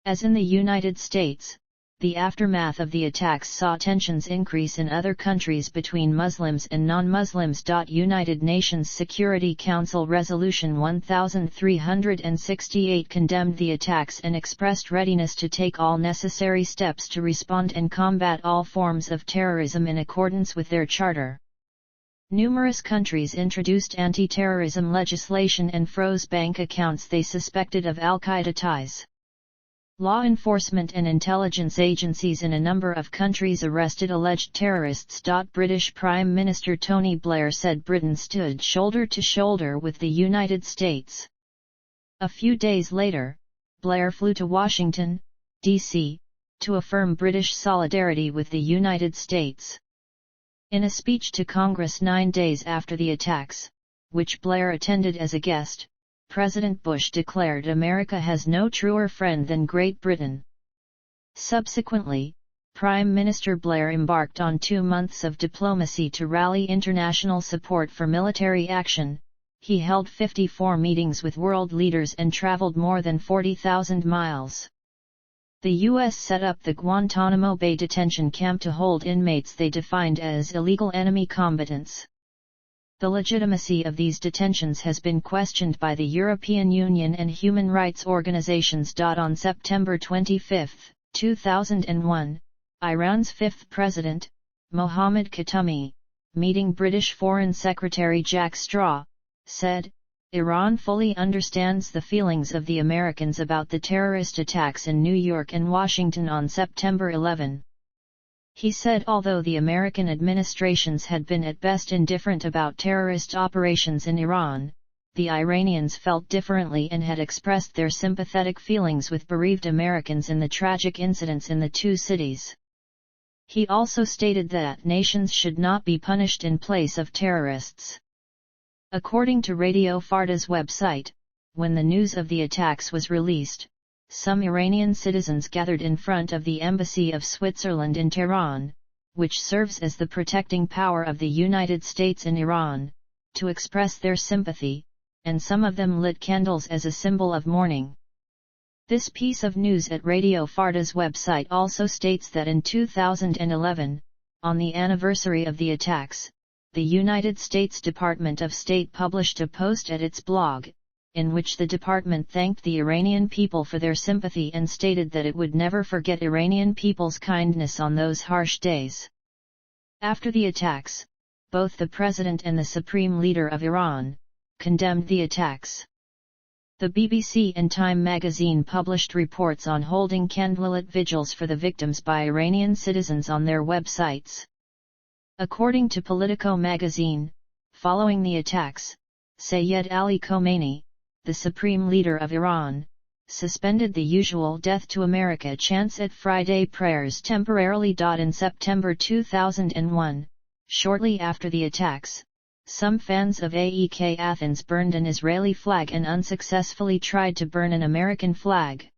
As in the United States, the aftermath of the attacks saw tensions increase in other countries between Muslims and non-Muslims. United Nations Security Council Resolution 1368 condemned the attacks and expressed readiness to take all necessary steps to respond and combat all forms of terrorism in accordance with their charter. Numerous countries introduced anti-terrorism legislation and froze bank accounts they suspected of al-Qaeda ties. Law enforcement and intelligence agencies in a number of countries arrested alleged terrorists. British Prime Minister Tony Blair said Britain stood shoulder to shoulder with the United States. A few days later, Blair flew to Washington, D.C., to affirm British solidarity with the United States. In a speech to Congress 9 days after the attacks, which Blair attended as a guest, President Bush declared America has no truer friend than Great Britain. Subsequently, Prime Minister Blair embarked on 2 months of diplomacy to rally international support for military action. He held 54 meetings with world leaders and traveled more than 40,000 miles. The U.S. set up the Guantanamo Bay detention camp to hold inmates they defined as illegal enemy combatants. The legitimacy of these detentions has been questioned by the European Union and human rights organizations. On September 25, 2001, Iran's fifth president, Mohammad Khatami, meeting British Foreign Secretary Jack Straw, said, "Iran fully understands the feelings of the Americans about the terrorist attacks in New York and Washington on September 11. He said although the American administrations had been at best indifferent about terrorist operations in Iran, the Iranians felt differently and had expressed their sympathetic feelings with bereaved Americans in the tragic incidents in the two cities." He also stated that nations should not be punished in place of terrorists. According to Radio Farda's website, when the news of the attacks was released, some Iranian citizens gathered in front of the Embassy of Switzerland in Tehran, which serves as the protecting power of the United States in Iran, to express their sympathy, and some of them lit candles as a symbol of mourning. This piece of news at Radio Farda's website also states that in 2011, on the anniversary of the attacks, the United States Department of State published a post at its blog, in which the department thanked the Iranian people for their sympathy and stated that it would never forget Iranian people's kindness on those harsh days. After the attacks, both the president and the supreme leader of Iran condemned the attacks. The BBC and Time magazine published reports on holding candlelit vigils for the victims by Iranian citizens on their websites. According to Politico magazine, following the attacks, Sayyid Ali Khomeini, the supreme leader of Iran, suspended the usual Death to America chants at Friday prayers temporarily. In September 2001, shortly after the attacks, some fans of AEK Athens burned an Israeli flag and unsuccessfully tried to burn an American flag.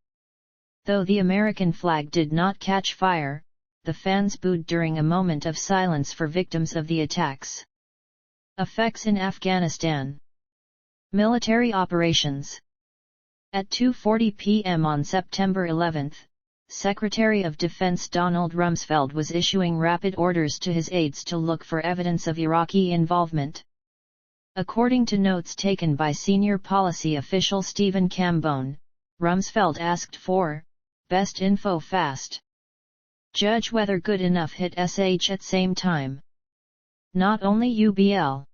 Though the American flag did not catch fire, the fans booed during a moment of silence for victims of the attacks. Effects in Afghanistan. Military operations. At 2:40 p.m. on September 11, Secretary of Defense Donald Rumsfeld was issuing rapid orders to his aides to look for evidence of Iraqi involvement. According to notes taken by senior policy official Stephen Cambone, Rumsfeld asked for best info fast. Judge whether good enough hit SH at same time. Not only UBL.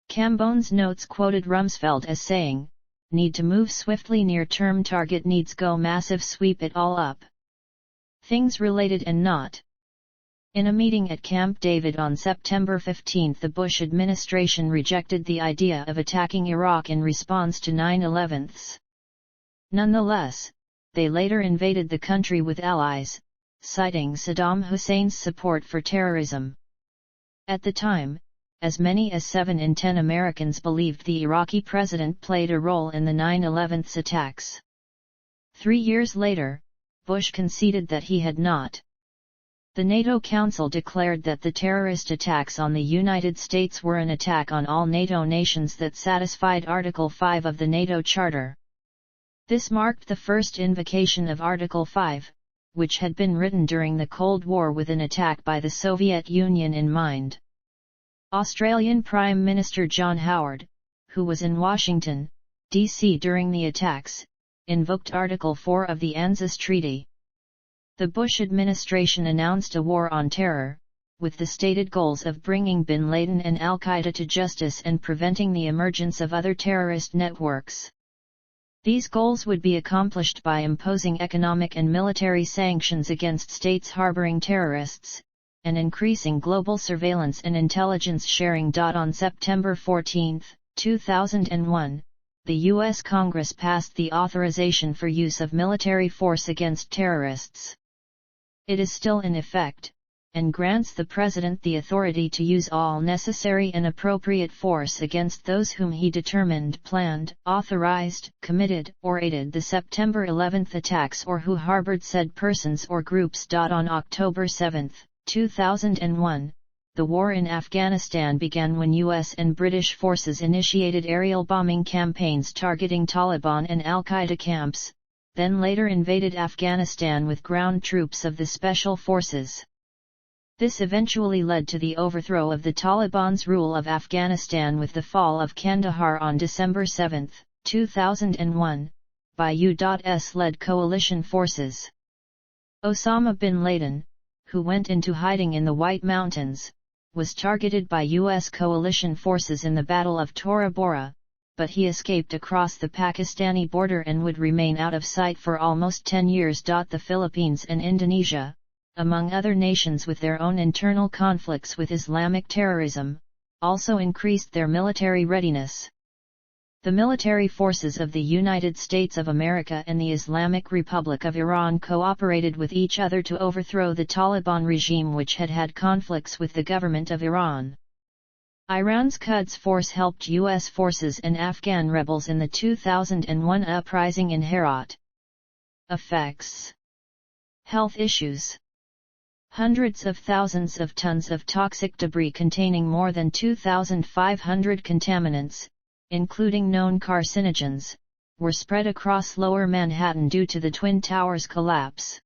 Cambone's notes quoted Rumsfeld as saying, need to move swiftly, near-term target needs go massive, sweep it all up. Things related and not. In a meeting at Camp David on September 15, the Bush administration rejected the idea of attacking Iraq in response to 9/11. Nonetheless, they later invaded the country with allies, citing Saddam Hussein's support for terrorism. At the time, as many as 7 in 10 Americans believed the Iraqi president played a role in the 9/11 attacks. 3 years later, Bush conceded that he had not. The NATO Council declared that the terrorist attacks on the United States were an attack on all NATO nations that satisfied Article 5 of the NATO Charter. This marked the first invocation of Article 5, which had been written during the Cold War with an attack by the Soviet Union in mind. Australian Prime Minister John Howard, who was in Washington, D.C. during the attacks, invoked Article 4 of the ANZUS Treaty. The Bush administration announced a war on terror, with the stated goals of bringing bin Laden and al-Qaeda to justice and preventing the emergence of other terrorist networks. These goals would be accomplished by imposing economic and military sanctions against states harboring terrorists, and increasing global surveillance and intelligence sharing. On September 14, 2001, the U.S. Congress passed the Authorization for Use of Military Force Against Terrorists. It is still in effect, and grants the President the authority to use all necessary and appropriate force against those whom he determined planned, authorized, committed, or aided the September 11 attacks or who harbored said persons or groups. On October 7, 2001, the war in Afghanistan began when U.S. and British forces initiated aerial bombing campaigns targeting Taliban and al-Qaeda camps, then later invaded Afghanistan with ground troops of the Special Forces. This eventually led to the overthrow of the Taliban's rule of Afghanistan with the fall of Kandahar on December 7, 2001, by U.S.-led coalition forces. Osama bin Laden, who went into hiding in the White Mountains, was targeted by U.S. coalition forces in the Battle of Tora Bora, but he escaped across the Pakistani border and would remain out of sight for almost 10 years. The Philippines and Indonesia, among other nations with their own internal conflicts with Islamic terrorism, also increased their military readiness. The military forces of the United States of America and the Islamic Republic of Iran cooperated with each other to overthrow the Taliban regime, which had had conflicts with the government of Iran. Iran's Quds Force helped U.S. forces and Afghan rebels in the 2001 uprising in Herat. Effects. Health issues. Hundreds of thousands of tons of toxic debris containing more than 2,500 contaminants, including known carcinogens, were spread across Lower Manhattan due to the Twin Towers collapse.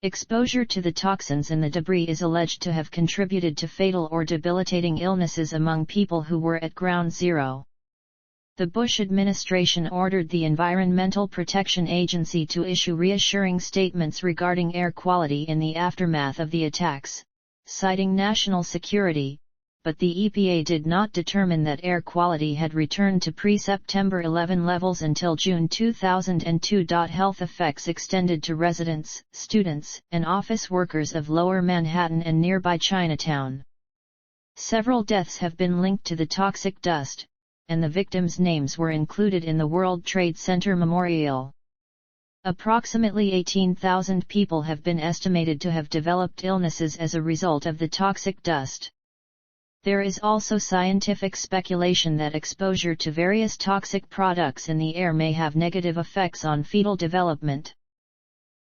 Exposure to the toxins in the debris is alleged to have contributed to fatal or debilitating illnesses among people who were at ground zero. The Bush administration ordered the Environmental Protection Agency to issue reassuring statements regarding air quality in the aftermath of the attacks, citing national security, but the EPA did not determine that air quality had returned to pre-September 11 levels until June 2002. Health effects extended to residents, students, and office workers of Lower Manhattan and nearby Chinatown. Several deaths have been linked to the toxic dust, and the victims' names were included in the World Trade Center memorial. Approximately 18,000 people have been estimated to have developed illnesses as a result of the toxic dust. There is also scientific speculation that exposure to various toxic products in the air may have negative effects on fetal development.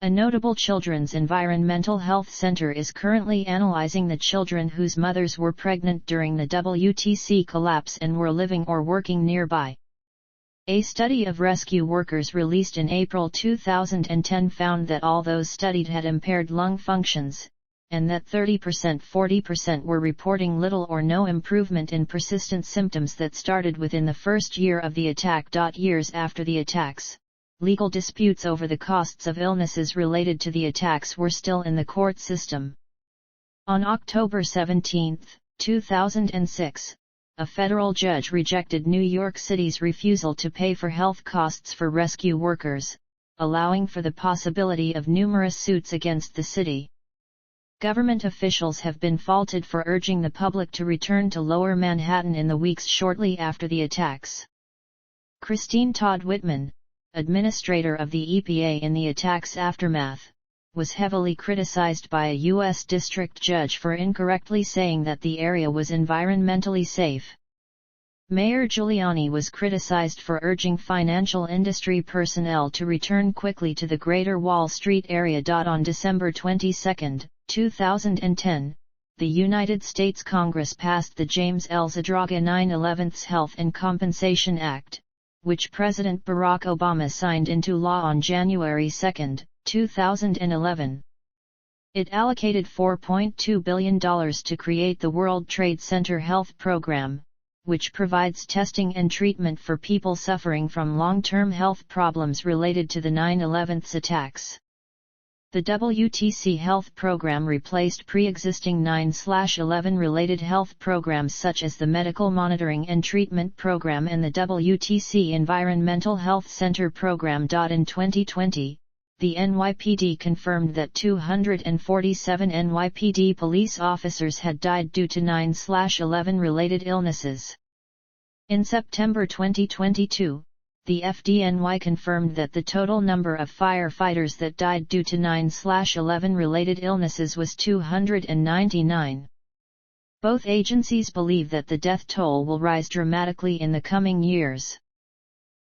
A notable children's environmental health center is currently analyzing the children whose mothers were pregnant during the WTC collapse and were living or working nearby. A study of rescue workers released in April 2010 found that all those studied had impaired lung functions, and that 30–40% were reporting little or no improvement in persistent symptoms that started within the first year of the attack. Years after the attacks, legal disputes over the costs of illnesses related to the attacks were still in the court system. On October 17, 2006, a federal judge rejected New York City's refusal to pay for health costs for rescue workers, allowing for the possibility of numerous suits against the city. Government officials have been faulted for urging the public to return to Lower Manhattan in the weeks shortly after the attacks. Christine Todd Whitman, administrator of the EPA in the attacks' aftermath, was heavily criticized by a U.S. district judge for incorrectly saying that the area was environmentally safe. Mayor Giuliani was criticized for urging financial industry personnel to return quickly to the Greater Wall Street area. On December 22, 2010, the United States Congress passed the James L. Zadraga 9/11 Health and Compensation Act, which President Barack Obama signed into law on January 2, 2011. It allocated $4.2 billion to create the World Trade Center Health Program, which provides testing and treatment for people suffering from long-term health problems related to the 9/11 attacks. The WTC Health Program replaced pre-existing 9/11 related health programs such as the Medical Monitoring and Treatment Program and the WTC Environmental Health Center Program. In 2020, the NYPD confirmed that 247 NYPD police officers had died due to 9/11 related illnesses. In September 2022, the FDNY confirmed that the total number of firefighters that died due to 9/11 related illnesses was 299. Both agencies believe that the death toll will rise dramatically in the coming years.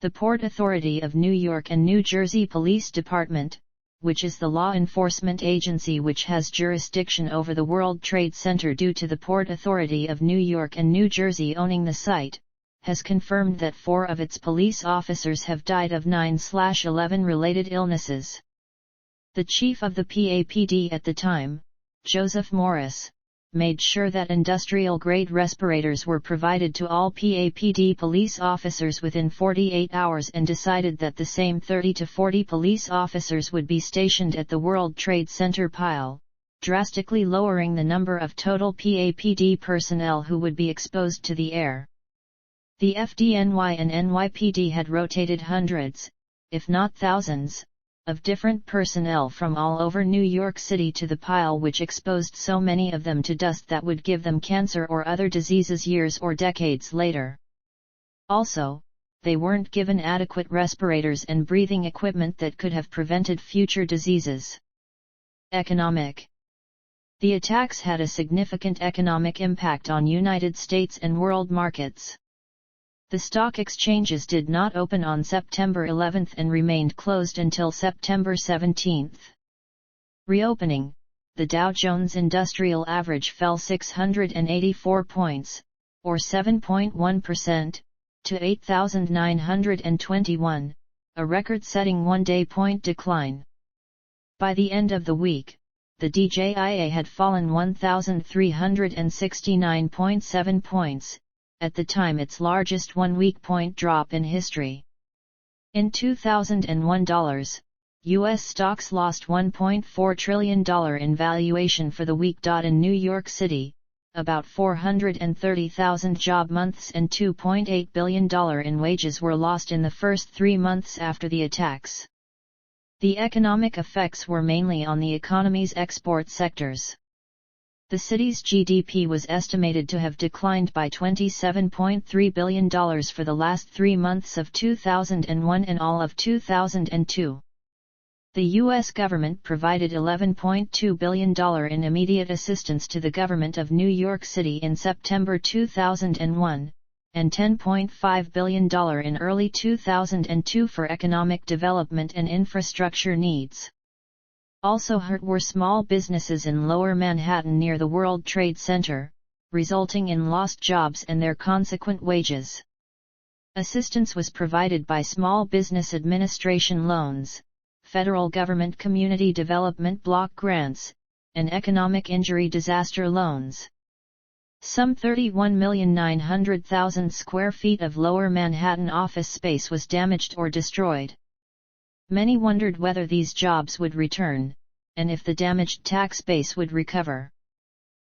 The Port Authority of New York and New Jersey Police Department, which is the law enforcement agency which has jurisdiction over the World Trade Center due to the Port Authority of New York and New Jersey owning the site, has confirmed that 4 of its police officers have died of 9/11 related illnesses. The chief of the PAPD at the time, Joseph Morris, made sure that industrial-grade respirators were provided to all PAPD police officers within 48 hours and decided that the same 30 to 40 police officers would be stationed at the World Trade Center pile, drastically lowering the number of total PAPD personnel who would be exposed to the air. The FDNY and NYPD had rotated hundreds, if not thousands, of different personnel from all over New York City to the pile, which exposed so many of them to dust that would give them cancer or other diseases years or decades later. Also, they weren't given adequate respirators and breathing equipment that could have prevented future diseases. Economic. The attacks had a significant economic impact on United States and world markets. The stock exchanges did not open on September 11 and remained closed until September 17. Reopening, the Dow Jones Industrial Average fell 684 points, or 7.1%, to 8,921, a record-setting one-day point decline. By the end of the week, the DJIA had fallen 1,369.7 points, at the time its largest one-week point drop in history. In 2001, U.S. stocks lost $1.4 trillion in valuation for the week. In New York City, about 430,000 job months and $2.8 billion in wages were lost in the first 3 months after the attacks. The economic effects were mainly on the economy's export sectors. The city's GDP was estimated to have declined by $27.3 billion for the last 3 months of 2001 and all of 2002. The U.S. government provided $11.2 billion in immediate assistance to the government of New York City in September 2001, and $10.5 billion in early 2002 for economic development and infrastructure needs. Also hurt were small businesses in Lower Manhattan near the World Trade Center, resulting in lost jobs and their consequent wages. Assistance was provided by Small Business Administration loans, federal government community development block grants, and economic injury disaster loans. Some 31,900,000 square feet of Lower Manhattan office space was damaged or destroyed. Many wondered whether these jobs would return, and if the damaged tax base would recover.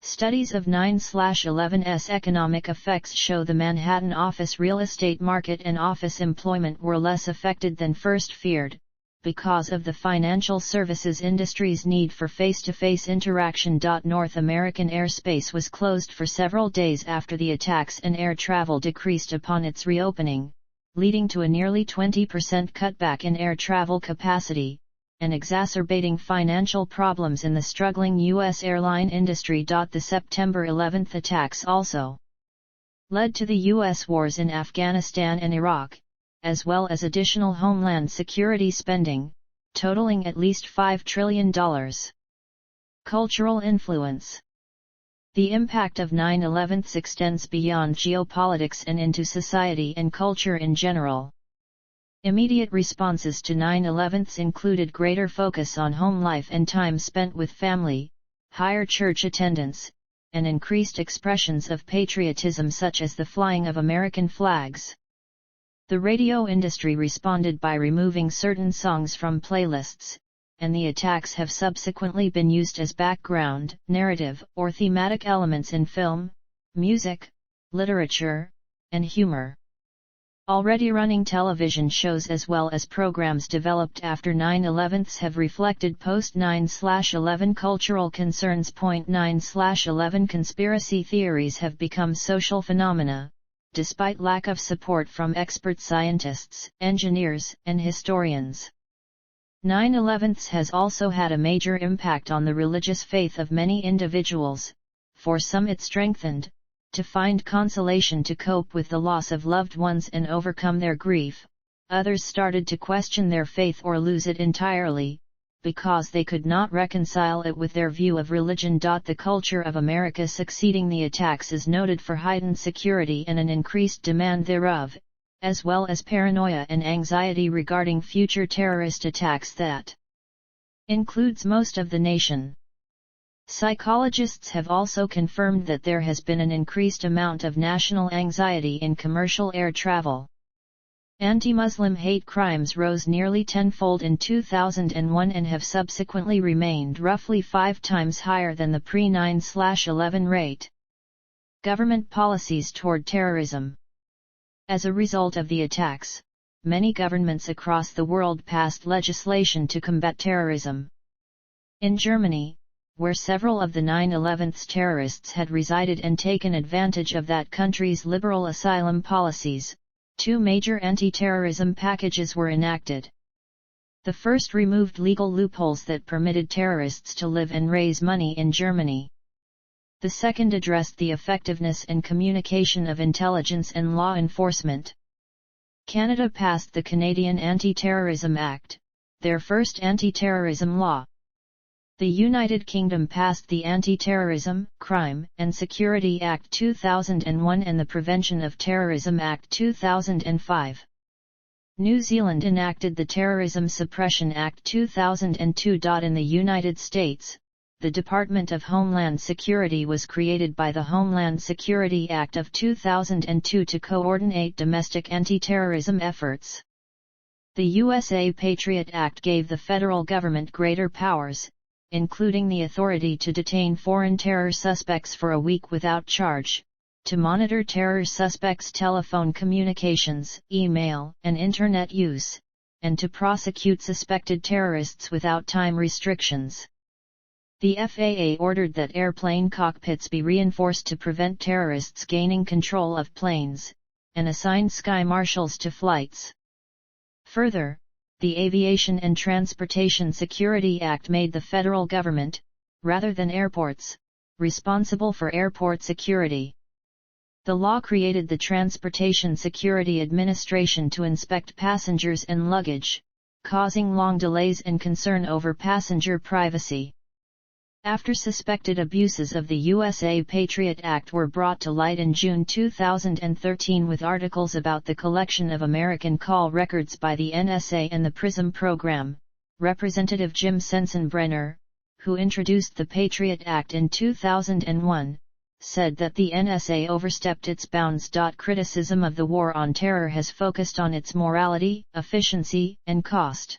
Studies of 9/11's economic effects show the Manhattan office real estate market and office employment were less affected than first feared, because of the financial services industry's need for face-to-face interaction. North American airspace was closed for several days after the attacks and air travel decreased upon its reopening, leading to a nearly 20% cutback in air travel capacity, and exacerbating financial problems in the struggling U.S. airline industry. The September 11 attacks also led to the U.S. wars in Afghanistan and Iraq, as well as additional homeland security spending, totaling at least $5 trillion. Cultural influence. The impact of 9/11 extends beyond geopolitics and into society and culture in general. Immediate responses to 9/11 included greater focus on home life and time spent with family, higher church attendance, and increased expressions of patriotism such as the flying of American flags. The radio industry responded by removing certain songs from playlists, and the attacks have subsequently been used as background, narrative, or thematic elements in film, music, literature, and humor. Already running television shows as well as programs developed after 9/11 have reflected post-9/11 cultural concerns. 9/11 conspiracy theories have become social phenomena, despite lack of support from expert scientists, engineers, and historians. 9/11 has also had a major impact on the religious faith of many individuals. For some it strengthened, to find consolation to cope with the loss of loved ones and overcome their grief. Others started to question their faith or lose it entirely, because they could not reconcile it with their view of religion. The culture of America succeeding the attacks is noted for heightened security and an increased demand thereof, as well as paranoia and anxiety regarding future terrorist attacks that includes most of the nation. Psychologists have also confirmed that there has been an increased amount of national anxiety in commercial air travel. Anti-Muslim hate crimes rose nearly tenfold in 2001 and have subsequently remained roughly 5 times higher than the pre-9/11 rate. Government policies toward terrorism. As a result of the attacks, many governments across the world passed legislation to combat terrorism. In Germany, where several of the 9/11 terrorists had resided and taken advantage of that country's liberal asylum policies, 2 major anti-terrorism packages were enacted. The first removed legal loopholes that permitted terrorists to live and raise money in Germany. The second addressed the effectiveness and communication of intelligence and law enforcement. Canada passed the Canadian Anti-Terrorism Act, their first anti-terrorism law. The United Kingdom passed the Anti-Terrorism, Crime, and Security Act 2001 and the Prevention of Terrorism Act 2005. New Zealand enacted the Terrorism Suppression Act 2002. In the United States, the Department of Homeland Security was created by the Homeland Security Act of 2002 to coordinate domestic anti-terrorism efforts. The USA Patriot Act gave the federal government greater powers, including the authority to detain foreign terror suspects for a week without charge, to monitor terror suspects' telephone communications, email, and internet use, and to prosecute suspected terrorists without time restrictions. The FAA ordered that airplane cockpits be reinforced to prevent terrorists gaining control of planes, and assigned sky marshals to flights. Further, the Aviation and Transportation Security Act made the federal government, rather than airports, responsible for airport security. The law created the Transportation Security Administration to inspect passengers and luggage, causing long delays and concern over passenger privacy. After suspected abuses of the USA Patriot Act were brought to light in June 2013 with articles about the collection of American call records by the NSA and the PRISM program, Representative Jim Sensenbrenner, who introduced the Patriot Act in 2001, said that the NSA overstepped its bounds. Criticism of the war on terror has focused on its morality, efficiency, and cost.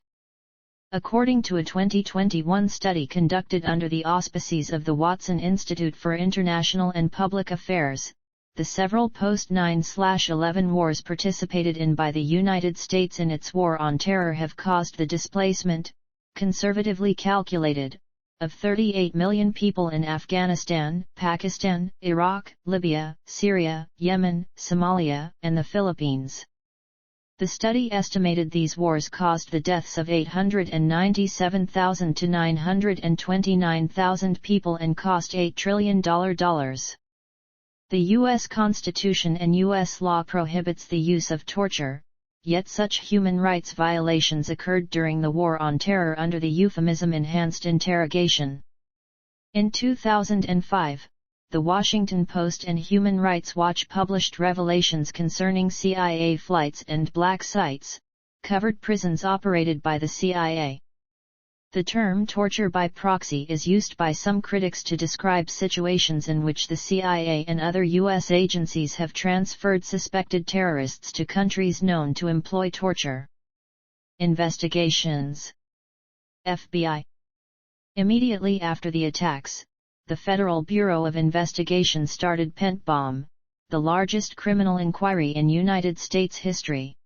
According to a 2021 study conducted under the auspices of the Watson Institute for International and Public Affairs, the several post-9/11 wars participated in by the United States in its war on terror have caused the displacement, conservatively calculated, of 38 million people in Afghanistan, Pakistan, Iraq, Libya, Syria, Yemen, Somalia, and the Philippines. The study estimated these wars caused the deaths of 897,000 to 929,000 people and cost $8 trillion. The U.S. Constitution and U.S. law prohibits the use of torture, yet such human rights violations occurred during the War on Terror under the euphemism enhanced interrogation. In 2005, The Washington Post and Human Rights Watch published revelations concerning CIA flights and black sites, covered prisons operated by the CIA. The term torture by proxy is used by some critics to describe situations in which the CIA and other U.S. agencies have transferred suspected terrorists to countries known to employ torture. Investigations. FBI. Immediately after the attacks, the Federal Bureau of Investigation started Pent Bomb, the largest criminal inquiry in United States history.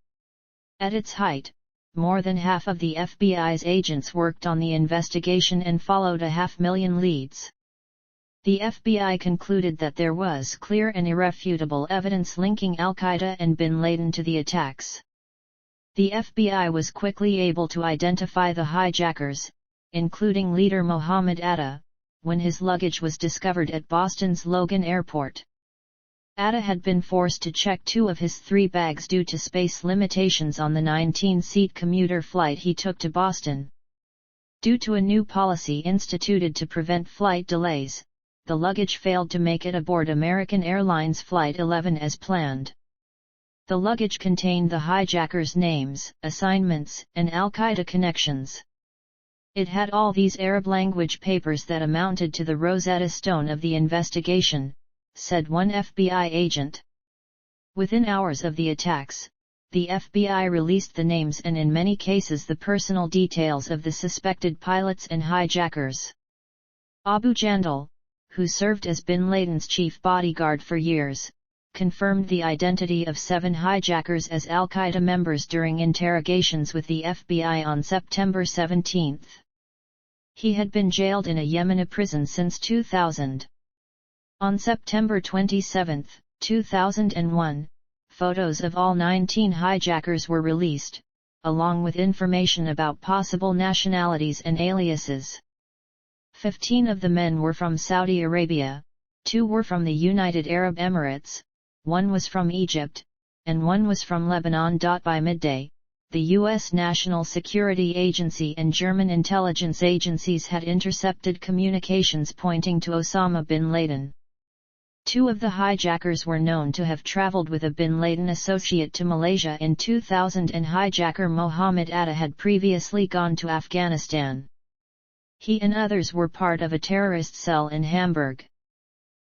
At its height, more than half of the FBI's agents worked on the investigation and followed 500,000 leads. The FBI concluded that there was clear and irrefutable evidence linking al-Qaeda and bin Laden to the attacks. The FBI was quickly able to identify the hijackers, including leader Mohammed Atta, when his luggage was discovered at Boston's Logan Airport. Atta had been forced to check 2 of his 3 bags due to space limitations on the 19-seat commuter flight he took to Boston. Due to a new policy instituted to prevent flight delays, the luggage failed to make it aboard American Airlines Flight 11 as planned. The luggage contained the hijackers' names, assignments, and al-Qaeda connections. It had all these Arab-language papers that amounted to the Rosetta Stone of the investigation, said one FBI agent. Within hours of the attacks, the FBI released the names and in many cases the personal details of the suspected pilots and hijackers. Abu Jandal, who served as bin Laden's chief bodyguard for years, confirmed the identity of 7 hijackers as al-Qaeda members during interrogations with the FBI on September 17. He had been jailed in a Yemeni prison since 2000. On September 27, 2001, photos of all 19 hijackers were released, along with information about possible nationalities and aliases. 15 of the men were from Saudi Arabia, 2 were from the United Arab Emirates, 1 was from Egypt, and 1 was from Lebanon. By midday, the U.S. National Security Agency and German intelligence agencies had intercepted communications pointing to Osama bin Laden. 2 of the hijackers were known to have traveled with a bin Laden associate to Malaysia in 2000 and hijacker Mohammed Atta had previously gone to Afghanistan. He and others were part of a terrorist cell in Hamburg.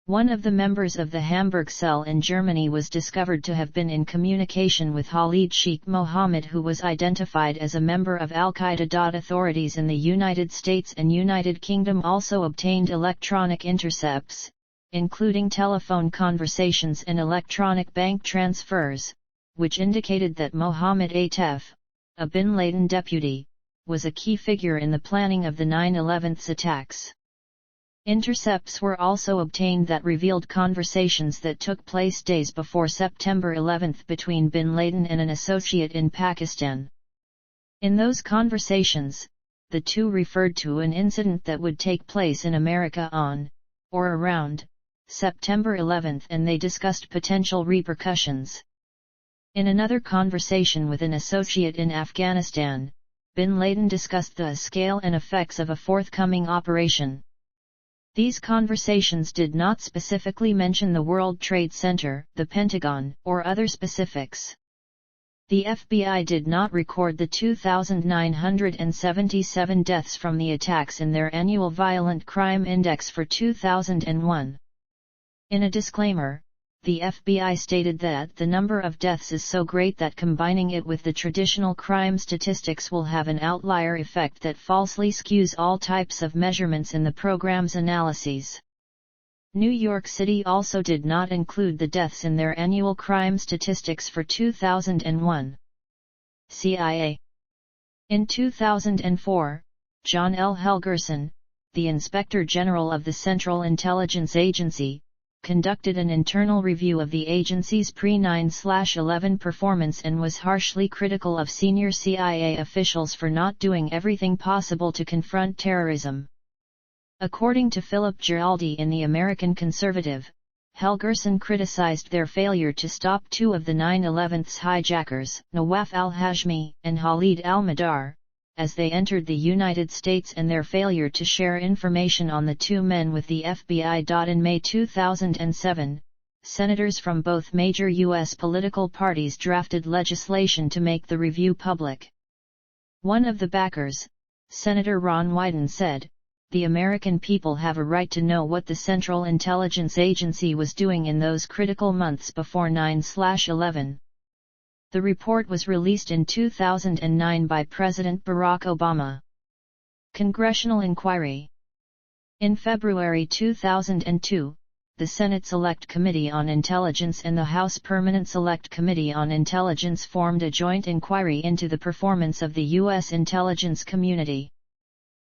One of the members of the Hamburg cell in Germany was discovered to have been in communication with Khalid Sheikh Mohammed, who was identified as a member of al-Qaeda. Authorities in the United States and United Kingdom also obtained electronic intercepts, including telephone conversations and electronic bank transfers, which indicated that Mohammed Atef, a bin Laden deputy, was a key figure in the planning of the 9/11 attacks. Intercepts were also obtained that revealed conversations that took place days before September 11 between bin Laden and an associate in Pakistan. In those conversations, the two referred to an incident that would take place in America on, or around, September 11, and they discussed potential repercussions. In another conversation with an associate in Afghanistan, bin Laden discussed the scale and effects of a forthcoming operation. These conversations did not specifically mention the World Trade Center, the Pentagon, or other specifics. The FBI did not record the 2,977 deaths from the attacks in their annual Violent Crime Index for 2001. In a disclaimer, the FBI stated that the number of deaths is so great that combining it with the traditional crime statistics will have an outlier effect that falsely skews all types of measurements in the program's analyses. New York City also did not include the deaths in their annual crime statistics for 2001. CIA. In 2004, John L. Helgerson, the Inspector General of the Central Intelligence Agency, conducted an internal review of the agency's pre-9/11 performance and was harshly critical of senior CIA officials for not doing everything possible to confront terrorism. According to Philip Giraldi in The American Conservative, Helgerson criticized their failure to stop two of the 9/11's hijackers, Nawaf al-Hashmi and Khalid al-Mihdhar, as they entered the United States, and their failure to share information on the two men with the FBI. In May 2007, senators from both major U.S. political parties drafted legislation to make the review public. One of the backers, Senator Ron Wyden, said, "The American people have a right to know what the Central Intelligence Agency was doing in those critical months before 9/11. The report was released in 2009 by President Barack Obama. Congressional inquiry. In February 2002, the Senate Select Committee on Intelligence and the House Permanent Select Committee on Intelligence formed a joint inquiry into the performance of the U.S. intelligence community.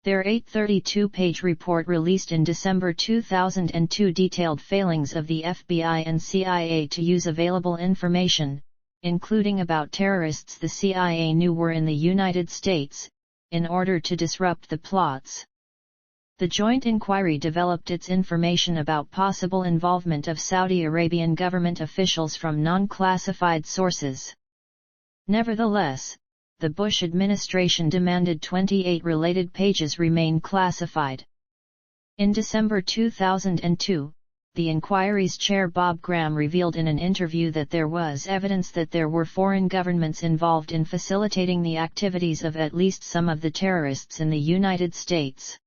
Their 832-page report released in December 2002 detailed failings of the FBI and CIA to use available information, including about terrorists the CIA knew were in the United States, in order to disrupt the plots. The joint inquiry developed its information about possible involvement of Saudi Arabian government officials from non-classified sources. Nevertheless, the Bush administration demanded 28 related pages remain classified. In December 2002, the inquiry's chair Bob Graham revealed in an interview that there was evidence that there were foreign governments involved in facilitating the activities of at least some of the terrorists in the United States.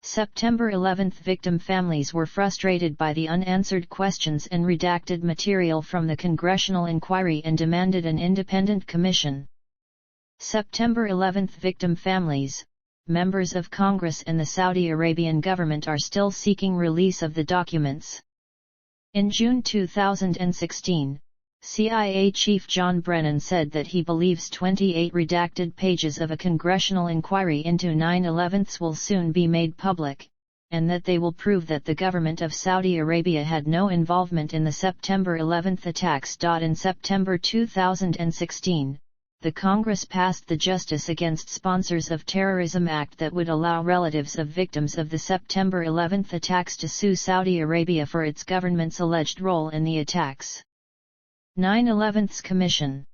September 11 victim families were frustrated by the unanswered questions and redacted material from the congressional inquiry and demanded an independent commission. September 11 victim families, members of Congress and the Saudi Arabian government are still seeking release of the documents. In June 2016, CIA Chief John Brennan said that he believes 28 redacted pages of a congressional inquiry into 9/11 will soon be made public, and that they will prove that the government of Saudi Arabia had no involvement in the September 11 attacks. In September 2016, the Congress passed the Justice Against Sponsors of Terrorism Act that would allow relatives of victims of the September 11 attacks to sue Saudi Arabia for its government's alleged role in the attacks. 9/11's Commission.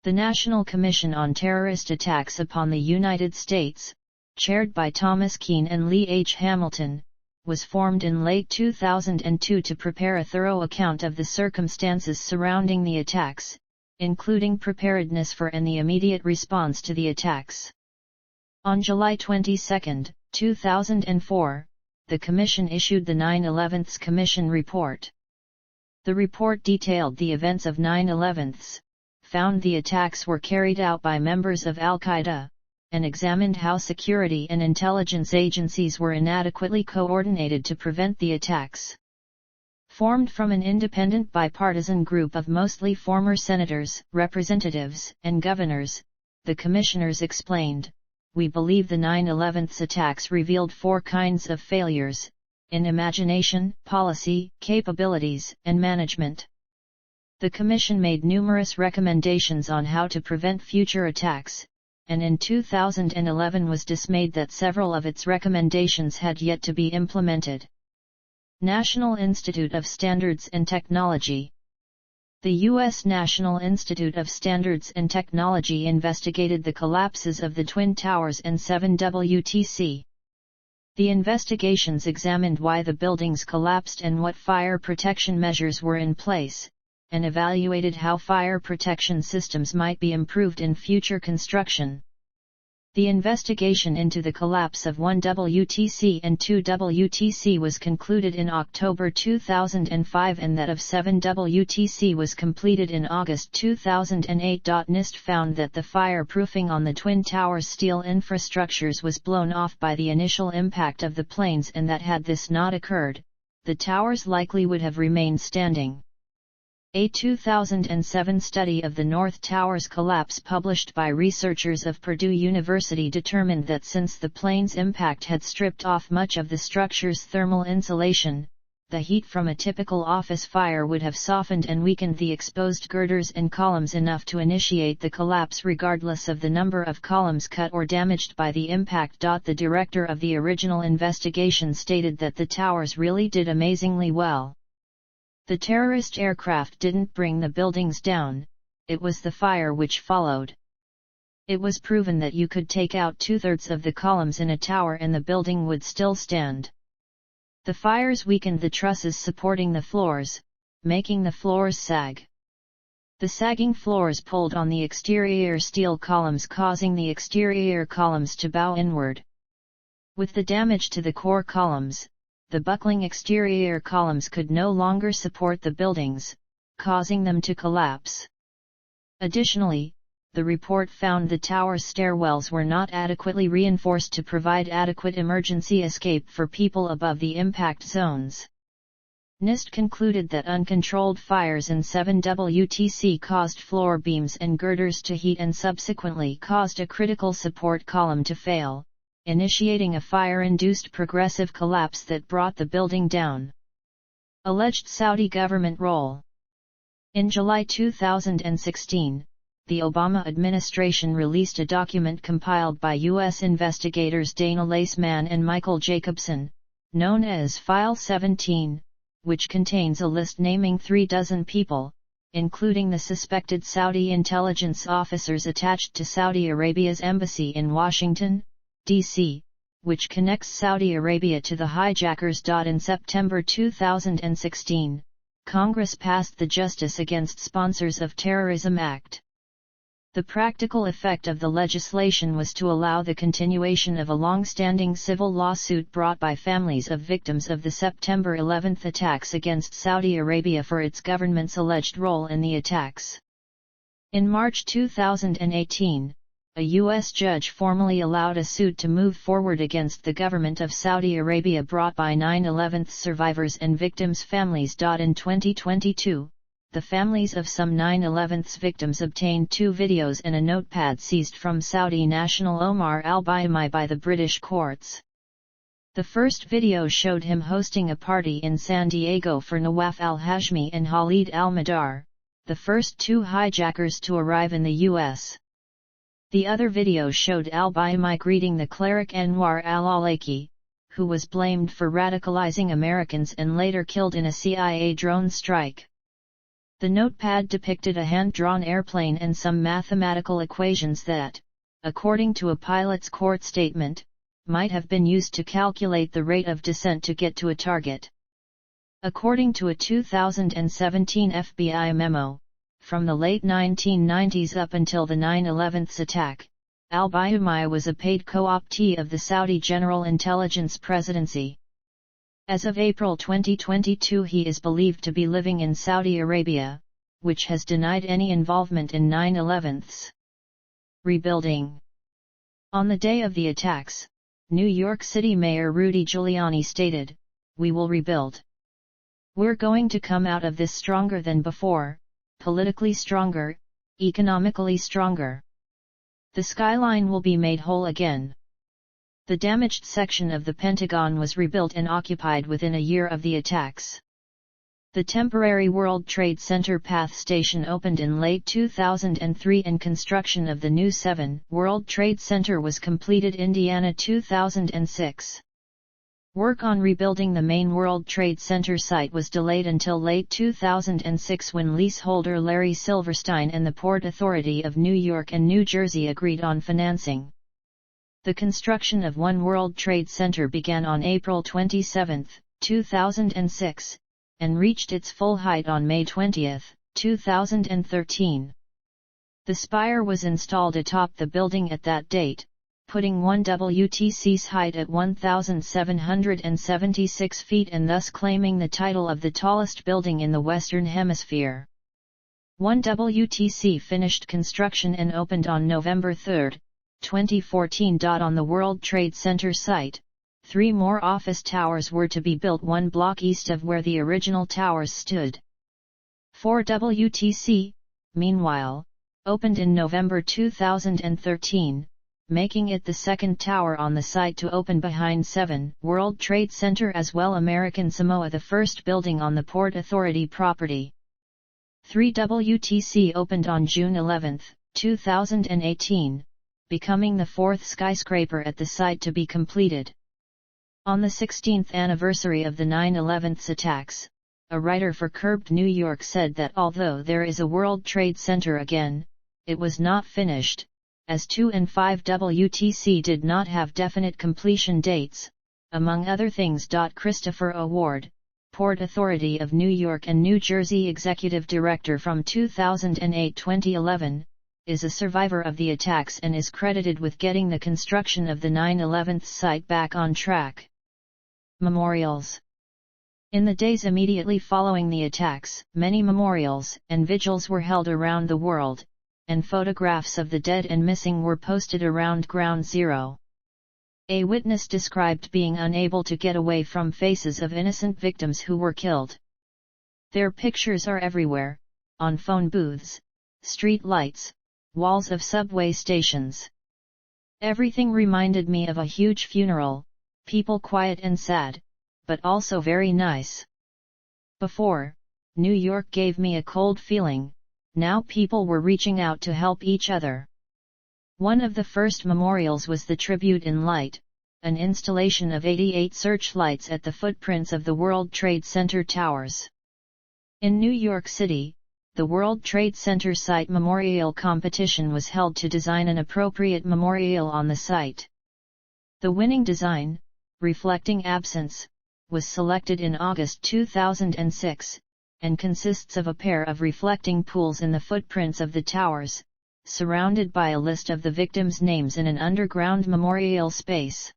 The National Commission on Terrorist Attacks upon the United States, chaired by Thomas Keane and Lee H. Hamilton, was formed in late 2002 to prepare a thorough account of the circumstances surrounding the attacks, including preparedness for and the immediate response to the attacks. On July 22, 2004, the Commission issued the 9/11's Commission Report. The report detailed the events of 9/11's, found the attacks were carried out by members of al-Qaeda, and examined how security and intelligence agencies were inadequately coordinated to prevent the attacks. Formed from an independent bipartisan group of mostly former senators, representatives, and governors, the commissioners explained, "We believe the 9/11's attacks revealed four kinds of failures: in imagination, policy, capabilities, and management." The Commission made numerous recommendations on how to prevent future attacks, and in 2011 was dismayed that several of its recommendations had yet to be implemented. National Institute of Standards and Technology. The U.S. National Institute of Standards and Technology investigated the collapses of the Twin Towers and 7WTC. The investigations examined why the buildings collapsed and what fire protection measures were in place, and evaluated how fire protection systems might be improved in future construction. The investigation into the collapse of 1 WTC and 2 WTC was concluded in October 2005 and that of 7 WTC was completed in August 2008. NIST found that the fireproofing on the Twin Towers steel infrastructures was blown off by the initial impact of the planes and that had this not occurred, the towers likely would have remained standing. A 2007 study of the North Tower's collapse published by researchers of Purdue University determined that since the plane's impact had stripped off much of the structure's thermal insulation, the heat from a typical office fire would have softened and weakened the exposed girders and columns enough to initiate the collapse regardless of the number of columns cut or damaged by the impact. The director of the original investigation stated that the towers really did amazingly well. The terrorist aircraft didn't bring the buildings down, it was the fire which followed. It was proven that you could take out 2/3 of the columns in a tower and the building would still stand. The fires weakened the trusses supporting the floors, making the floors sag. The sagging floors pulled on the exterior steel columns, causing the exterior columns to bow inward. With the damage to the core columns, the buckling exterior columns could no longer support the buildings, causing them to collapse. Additionally, the report found the tower's stairwells were not adequately reinforced to provide adequate emergency escape for people above the impact zones. NIST concluded that uncontrolled fires in 7 WTC caused floor beams and girders to heat and subsequently caused a critical support column to fail, initiating a fire-induced progressive collapse that brought the building down. Alleged Saudi government role. In July 2016, the Obama administration released a document compiled by U.S. investigators Dana Laceman and Michael Jacobson, known as File 17, which contains a list naming 36 people, including the suspected Saudi intelligence officers attached to Saudi Arabia's embassy in Washington, D.C., which connects Saudi Arabia to the hijackers. In September 2016, Congress passed the Justice Against Sponsors of Terrorism Act. The practical effect of the legislation was to allow the continuation of a long-standing civil lawsuit brought by families of victims of the September 11 attacks against Saudi Arabia for its government's alleged role in the attacks. In March 2018, a U.S. judge formally allowed a suit to move forward against the government of Saudi Arabia brought by 9/11 survivors and victims' families. In 2022, the families of some 9/11 victims obtained 2 videos and a notepad seized from Saudi national Omar al-Bayyumi by the British courts. The first video showed him hosting a party in San Diego for Nawaf al-Hashmi and Khalid al-Madar, the first 2 hijackers to arrive in the U.S. The other video showed al-Bayyumi greeting the cleric Anwar al-Awlaki, who was blamed for radicalizing Americans and later killed in a CIA drone strike. The notepad depicted a hand-drawn airplane and some mathematical equations that, according to a pilot's court statement, might have been used to calculate the rate of descent to get to a target. According to a 2017 FBI memo, from the late 1990s up until the 9/11 attack, al-Bayyumi was a paid co-optee of the Saudi General Intelligence Presidency. As of April 2022, he is believed to be living in Saudi Arabia, which has denied any involvement in 9/11's. Rebuilding. On the day of the attacks, New York City Mayor Rudy Giuliani stated, "We will rebuild. We're going to come out of this stronger than before, politically stronger, economically stronger. The skyline will be made whole again." The damaged section of the Pentagon was rebuilt and occupied within a year of the attacks. The temporary World Trade Center PATH station opened in late 2003 and construction of the new 7 World Trade Center was completed in Indiana 2006. Work on rebuilding the main World Trade Center site was delayed until late 2006 when leaseholder Larry Silverstein and the Port Authority of New York and New Jersey agreed on financing. The construction of One World Trade Center began on April 27, 2006, and reached its full height on May 20, 2013. The spire was installed atop the building at that date. putting one WTC's height at 1,776 feet and thus claiming the title of the tallest building in the Western Hemisphere. One WTC finished construction and opened on November 3, 2014. On the World Trade Center site, 3 more office towers were to be built 1 block east of where the original towers stood. 4 WTC, meanwhile, opened in November 2013, making it the second tower on the site to open behind 7 World Trade Center as well. American Samoa, the first building on the Port Authority property. 3 WTC opened on June 11, 2018, becoming the 4th skyscraper at the site to be completed. On the 16th anniversary of the 9/11 attacks, a writer for Curbed New York said that although there is a World Trade Center again, it was not finished, as 2 and 5 WTC did not have definite completion dates, among other things. Christopher Award, Port Authority of New York and New Jersey Executive Director from 2008-2011, is a survivor of the attacks and is credited with getting the construction of the 9/11 site back on track. Memorials. In the days immediately following the attacks, many memorials and vigils were held around the world, and photographs of the dead and missing were posted around Ground Zero. A witness described being unable to get away from faces of innocent victims who were killed. Their pictures are everywhere, on phone booths, street lights, walls of subway stations. Everything reminded me of a huge funeral, people quiet and sad, but also very nice. Before, New York gave me a cold feeling. Now people were reaching out to help each other. One of the first memorials was the Tribute in Light, an installation of 88 searchlights at the footprints of the World Trade Center towers. In New York City, the World Trade Center site memorial competition was held to design an appropriate memorial on the site. The winning design, reflecting absence, was selected in August 2006, and consists of a pair of reflecting pools in the footprints of the towers, surrounded by a list of the victims' names in an underground memorial space.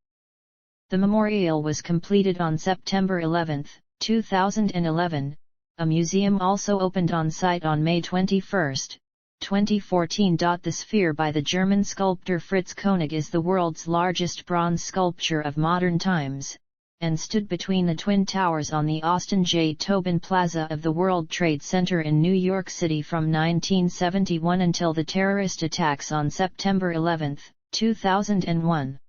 The memorial was completed on September 11, 2011. A museum also opened on site on May 21, 2014. The sphere by the German sculptor Fritz Koenig is the world's largest bronze sculpture of modern times, and stood between the Twin Towers on the Austin J. Tobin Plaza of the World Trade Center in New York City from 1971 until the terrorist attacks on September 11, 2001.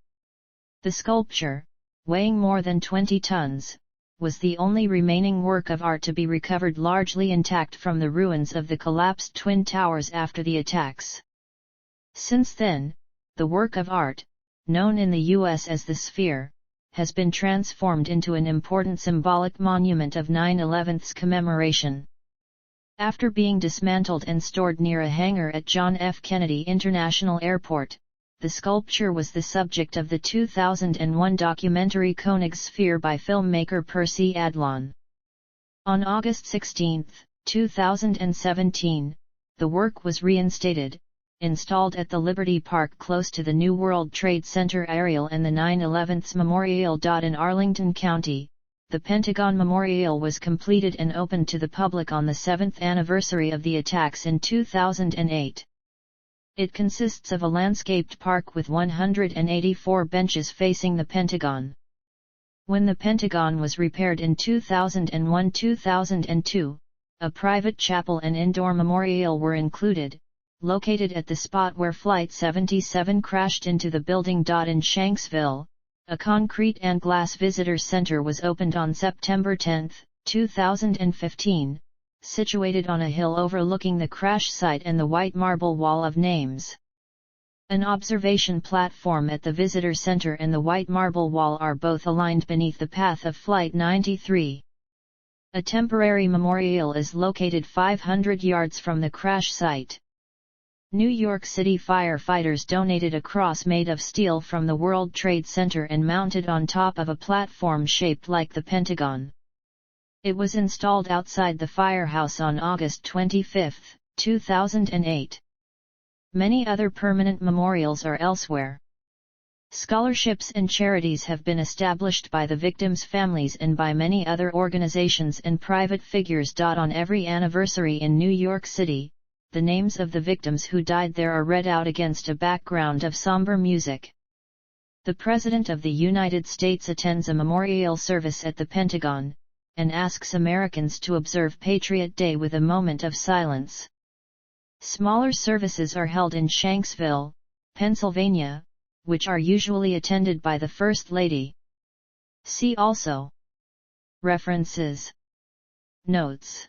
The sculpture, weighing more than 20 tons, was the only remaining work of art to be recovered largely intact from the ruins of the collapsed Twin Towers after the attacks. Since then, the work of art, known in the U.S. as the Sphere, has been transformed into an important symbolic monument of 9/11's commemoration. After being dismantled and stored near a hangar at John F. Kennedy International Airport, the sculpture was the subject of the 2001 documentary Koenig's Sphere by filmmaker Percy Adlon. On August 16, 2017, the work was reinstated, installed at the Liberty Park close to the New World Trade Center aerial and the 9/11's Memorial. In Arlington County, the Pentagon Memorial was completed and opened to the public on the 7th anniversary of the attacks in 2008. It consists of a landscaped park with 184 benches facing the Pentagon. When the Pentagon was repaired in 2001-2002, a private chapel and indoor memorial were included, located at the spot where Flight 77 crashed into the building. In Shanksville, a concrete and glass visitor center was opened on September 10, 2015, situated on a hill overlooking the crash site and the white marble wall of names. An observation platform at the visitor center and the white marble wall are both aligned beneath the path of Flight 93. A temporary memorial is located 500 yards from the crash site. New York City firefighters donated a cross made of steel from the World Trade Center and mounted on top of a platform shaped like the Pentagon. It was installed outside the firehouse on August 25, 2008. Many other permanent memorials are elsewhere. Scholarships and charities have been established by the victims' families and by many other organizations and private figures. On every anniversary in New York City, the names of the victims who died there are read out against a background of somber music. The President of the United States attends a memorial service at the Pentagon, and asks Americans to observe Patriot Day with a moment of silence. Smaller services are held in Shanksville, Pennsylvania, which are usually attended by the First Lady. See also. References. Notes.